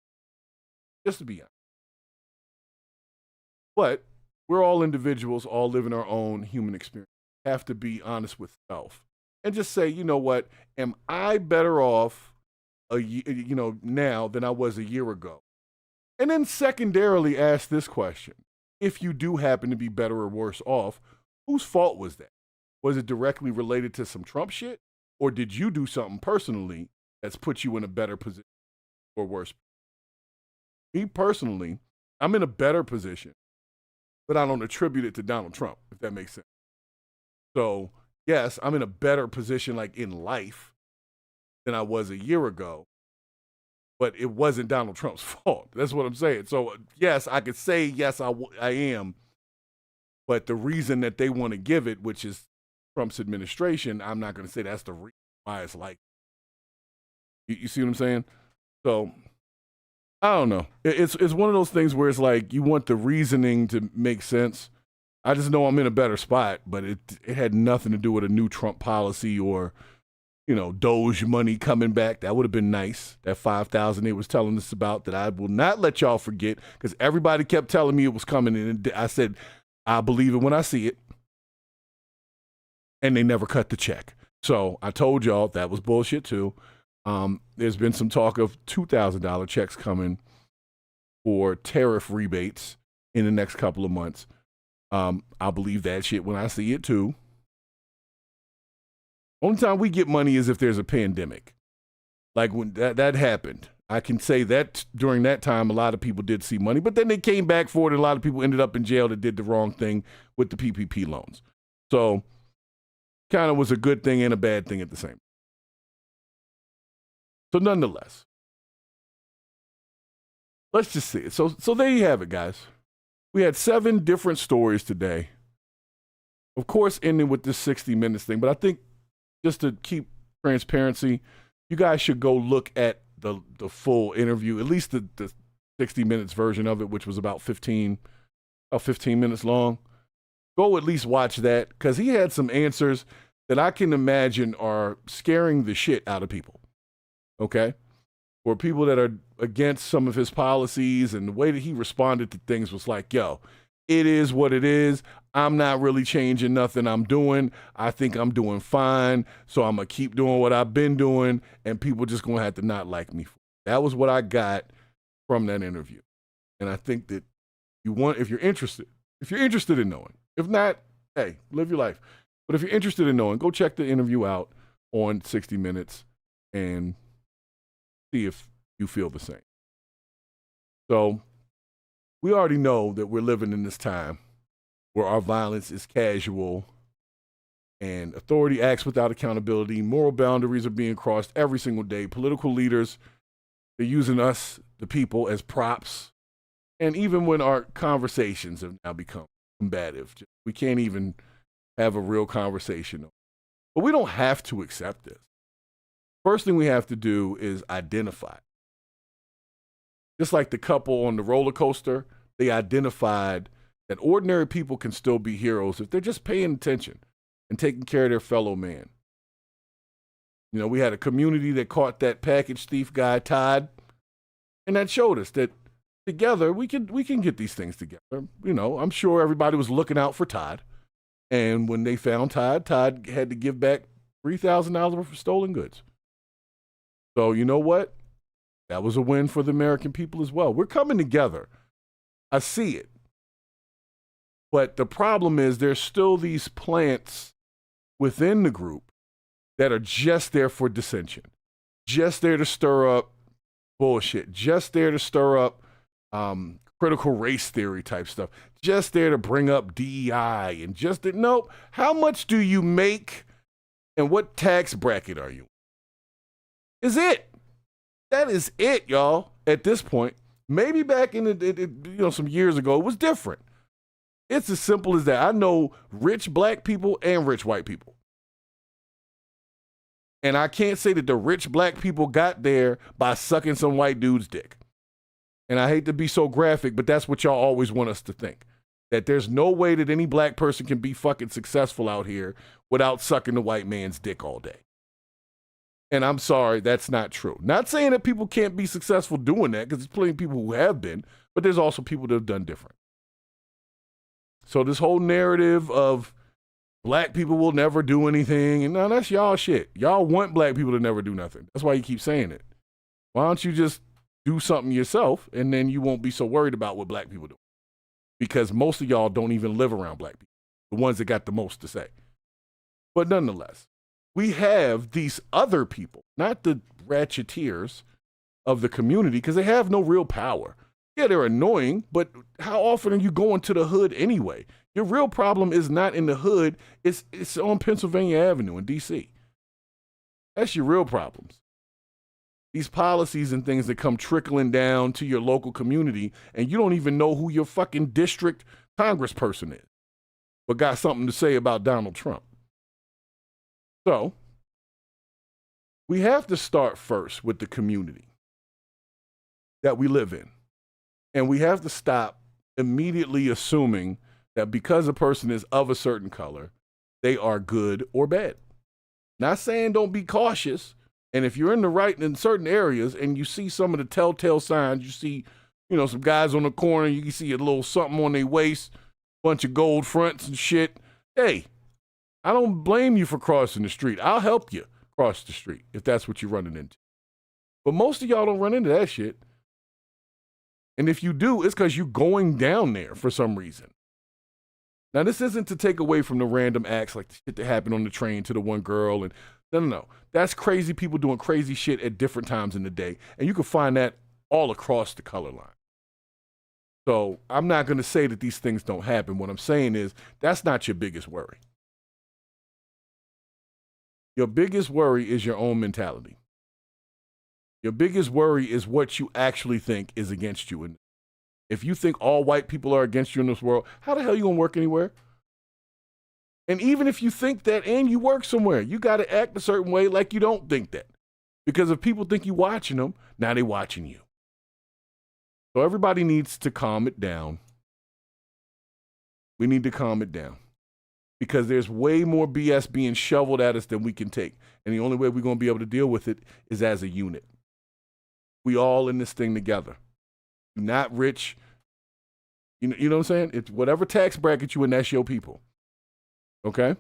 just to be honest. But we're all individuals, all living our own human experience. Have to be honest with self. And just say, you know what, am I better off now than I was a year ago? And then secondarily ask this question. If you do happen to be better or worse off, whose fault was that? Was it directly related to some Trump shit? Or did you do something personally that's put you in a better position or worse? Me personally, I'm in a better position, but I don't attribute it to Donald Trump, if that makes sense. So, yes, I'm in a better position, like in life, than I was a year ago, but it wasn't Donald Trump's fault. That's what I'm saying. So, yes, I could say, yes, I am, but the reason that they want to give it, which is Trump's administration, I'm not going to say that's the reason why it's like. You see what I'm saying? So, I don't know. It's one of those things where it's like you want the reasoning to make sense. I just know I'm in a better spot, but it had nothing to do with a new Trump policy or Doge money coming back. That would have been nice. That 5,000 they was telling us about that I will not let y'all forget because everybody kept telling me it was coming. And I said, I believe it when I see it. And they never cut the check. So I told y'all that was bullshit too. There's been some talk of $2,000 checks coming for tariff rebates in the next couple of months. I'll believe that shit when I see it too. Only time we get money is if there's a pandemic. Like when that happened. I can say that during that time, a lot of people did see money, but then they came back for it. And a lot of people ended up in jail that did the wrong thing with the PPP loans. So kind of was a good thing and a bad thing at the same time. So nonetheless, let's just see it. So there you have it, guys. We had 7 different stories today. Of course, ending with this 60 minutes thing, but I think just to keep transparency, you guys should go look at the full interview, at least the 60 minutes version of it, which was about 15 minutes long. Go at least watch that because he had some answers that I can imagine are scaring the shit out of people. Okay? For people that are against some of his policies and the way that he responded to things was like, yo, it is what it is. I'm not really changing nothing I'm doing. I think I'm doing fine. So I'm going to keep doing what I've been doing and people just going to have to not like me. That was what I got from that interview. And I think that if you're interested in knowing, if not, hey, live your life. But if you're interested in knowing, go check the interview out on 60 Minutes and see if you feel the same. So we already know that we're living in this time where our violence is casual and authority acts without accountability. Moral boundaries are being crossed every single day. Political leaders, they're using us, the people, as props. And even when our conversations have now become combative, we can't even have a real conversation. But we don't have to accept this. First thing we have to do is identify. Just like the couple on the roller coaster, they identified that ordinary people can still be heroes if they're just paying attention and taking care of their fellow man. We had a community that caught that package thief guy, Todd, and that showed us that together we can get these things together. I'm sure everybody was looking out for Todd. And when they found Todd had to give back $3,000 worth of stolen goods. So you know what? That was a win for the American people as well. We're coming together. I see it. But the problem is there's still these plants within the group that are just there for dissension, just there to stir up bullshit, just there to stir up critical race theory type stuff, just there to bring up DEI and nope. How much do you make and what tax bracket are you? Is it? That is it, y'all, at this point. Maybe back in some years ago, it was different. It's as simple as that. I know rich black people and rich white people. And I can't say that the rich black people got there by sucking some white dude's dick. And I hate to be so graphic, but that's what y'all always want us to think. That there's no way that any black person can be fucking successful out here without sucking the white man's dick all day. And I'm sorry, that's not true. Not saying that people can't be successful doing that, because there's plenty of people who have been, but there's also people that have done different. So this whole narrative of black people will never do anything, and no, that's y'all shit. Y'all want black people to never do nothing. That's why you keep saying it. Why don't you just do something yourself, and then you won't be so worried about what black people do? Because most of y'all don't even live around black people, the ones that got the most to say. But nonetheless, we have these other people, not the ratcheteers of the community, because they have no real power. Yeah, they're annoying, but how often are you going to the hood anyway? Your real problem is not in the hood. It's on Pennsylvania Avenue in D.C. That's your real problems. These policies and things that come trickling down to your local community, and you don't even know who your fucking district congressperson is, but got something to say about Donald Trump. So, we have to start first with the community that we live in. And we have to stop immediately assuming that because a person is of a certain color, they are good or bad. Not saying don't be cautious. And if you're in the right in certain areas and you see some of the telltale signs, you see, some guys on the corner, you can see a little something on their waist, bunch of gold fronts and shit. Hey, I don't blame you for crossing the street. I'll help you cross the street if that's what you're running into. But most of y'all don't run into that shit. And if you do, it's because you're going down there for some reason. Now, this isn't to take away from the random acts like the shit that happened on the train to the one girl. And no. That's crazy people doing crazy shit at different times in the day. And you can find that all across the color line. So I'm not going to say that these things don't happen. What I'm saying is that's not your biggest worry. Your biggest worry is your own mentality. Your biggest worry is what you actually think is against you. And if you think all white people are against you in this world, how the hell are you going to work anywhere? And even if you think that and you work somewhere, you got to act a certain way like you don't think that. Because if people think you're watching them, now they're watching you. So everybody needs to calm it down. We need to calm it down. Because there's way more BS being shoveled at us than we can take. And the only way we're going to be able to deal with it is as a unit. We all in this thing together. You're not rich. You know what I'm saying? It's whatever tax bracket you in, that's your people. Okay?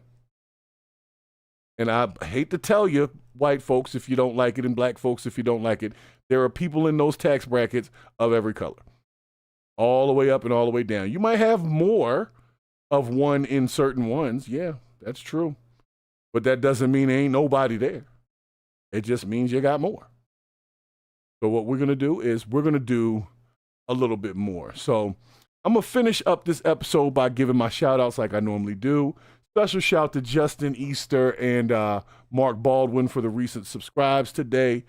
And I hate to tell you, white folks, if you don't like it, and black folks, if you don't like it, there are people in those tax brackets of every color. All the way up and all the way down. You might have more of one in certain ones. Yeah, that's true. But that doesn't mean there ain't nobody there. It just means you got more. So what we're going to do is we're going to do a little bit more. So I'm going to finish up this episode by giving my shout outs like I normally do. Special shout to Justin Easter and Mark Baldwin for the recent subscribes today.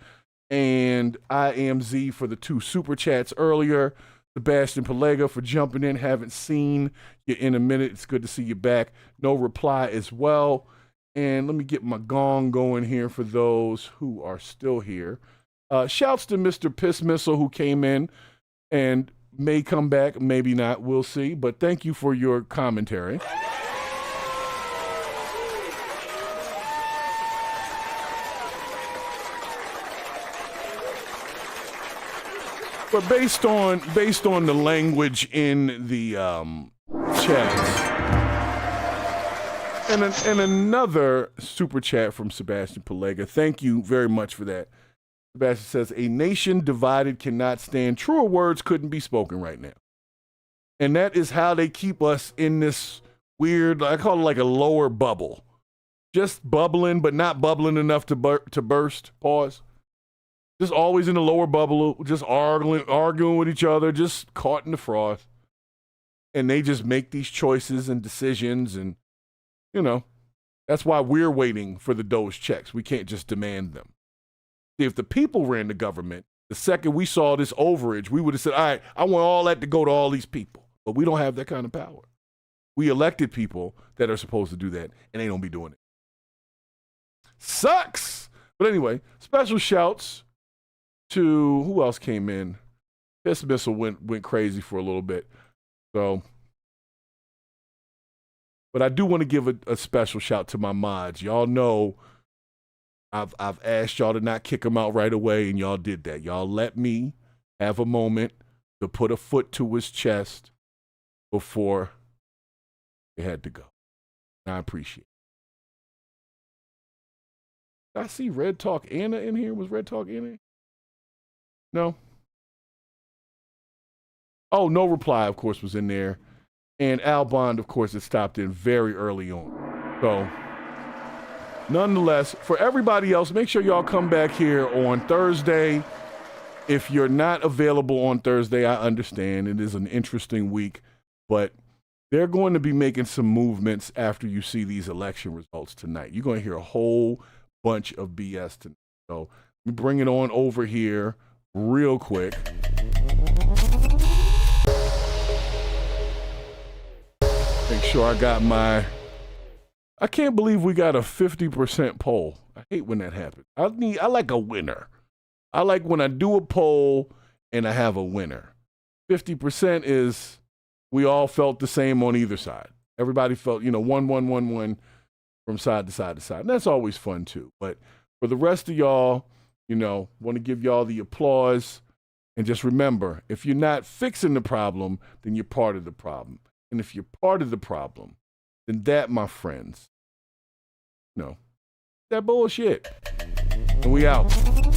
And I Am Z for the 2 super chats earlier. Sebastian Palega for jumping in. Haven't seen you in a minute. It's good to see you back. No reply as well. And let me get my gong going here for those who are still here. Shouts to Mr. Piss Missile who came in and may come back, maybe not. We'll see. But thank you for your commentary. But based on the language in the chats, and another super chat from Sebastian Palega. Thank you very much for that. Sebastian says, a nation divided cannot stand. Truer words couldn't be spoken right now. And that is how they keep us in this weird, I call it like a lower bubble. Just bubbling, but not bubbling enough to burst. Pause. Just always in the lower bubble, just arguing with each other, just caught in the froth. And they just make these choices and decisions. And, that's why we're waiting for the Doge checks. We can't just demand them. If the people ran the government, the second we saw this overage, we would have said, all right, I want all that to go to all these people. But we don't have that kind of power. We elected people that are supposed to do that, and they don't be doing it. Sucks! But anyway, special shouts to who else came in? Piss Missile went crazy for a little bit. So, but I do want to give a special shout to my mods. Y'all know I've asked y'all to not kick him out right away, and y'all did that. Y'all let me have a moment to put a foot to his chest before he had to go. And I appreciate it. I see Red Talk Anna in here. Was Red Talk Anna? No. Oh, no reply, of course, was in there. And Al Bond, of course, had stopped in very early on. So, nonetheless, for everybody else, make sure y'all come back here on Thursday. If you're not available on Thursday, I understand. It is an interesting week. But they're going to be making some movements after you see these election results tonight. You're going to hear a whole bunch of BS tonight. So, let me bring it on over here real quick. Make sure I got I can't believe we got a 50% poll. I hate when that happens. I like a winner. I like when I do a poll and I have a winner. 50% is we all felt the same on either side. Everybody felt, 1, 1, 1, 1. from side to side to side. And that's always fun too. But for the rest of y'all, want to give y'all the applause. And just remember, if you're not fixing the problem, then you're part of the problem. And if you're part of the problem, then that, my friends, that bullshit. And we out.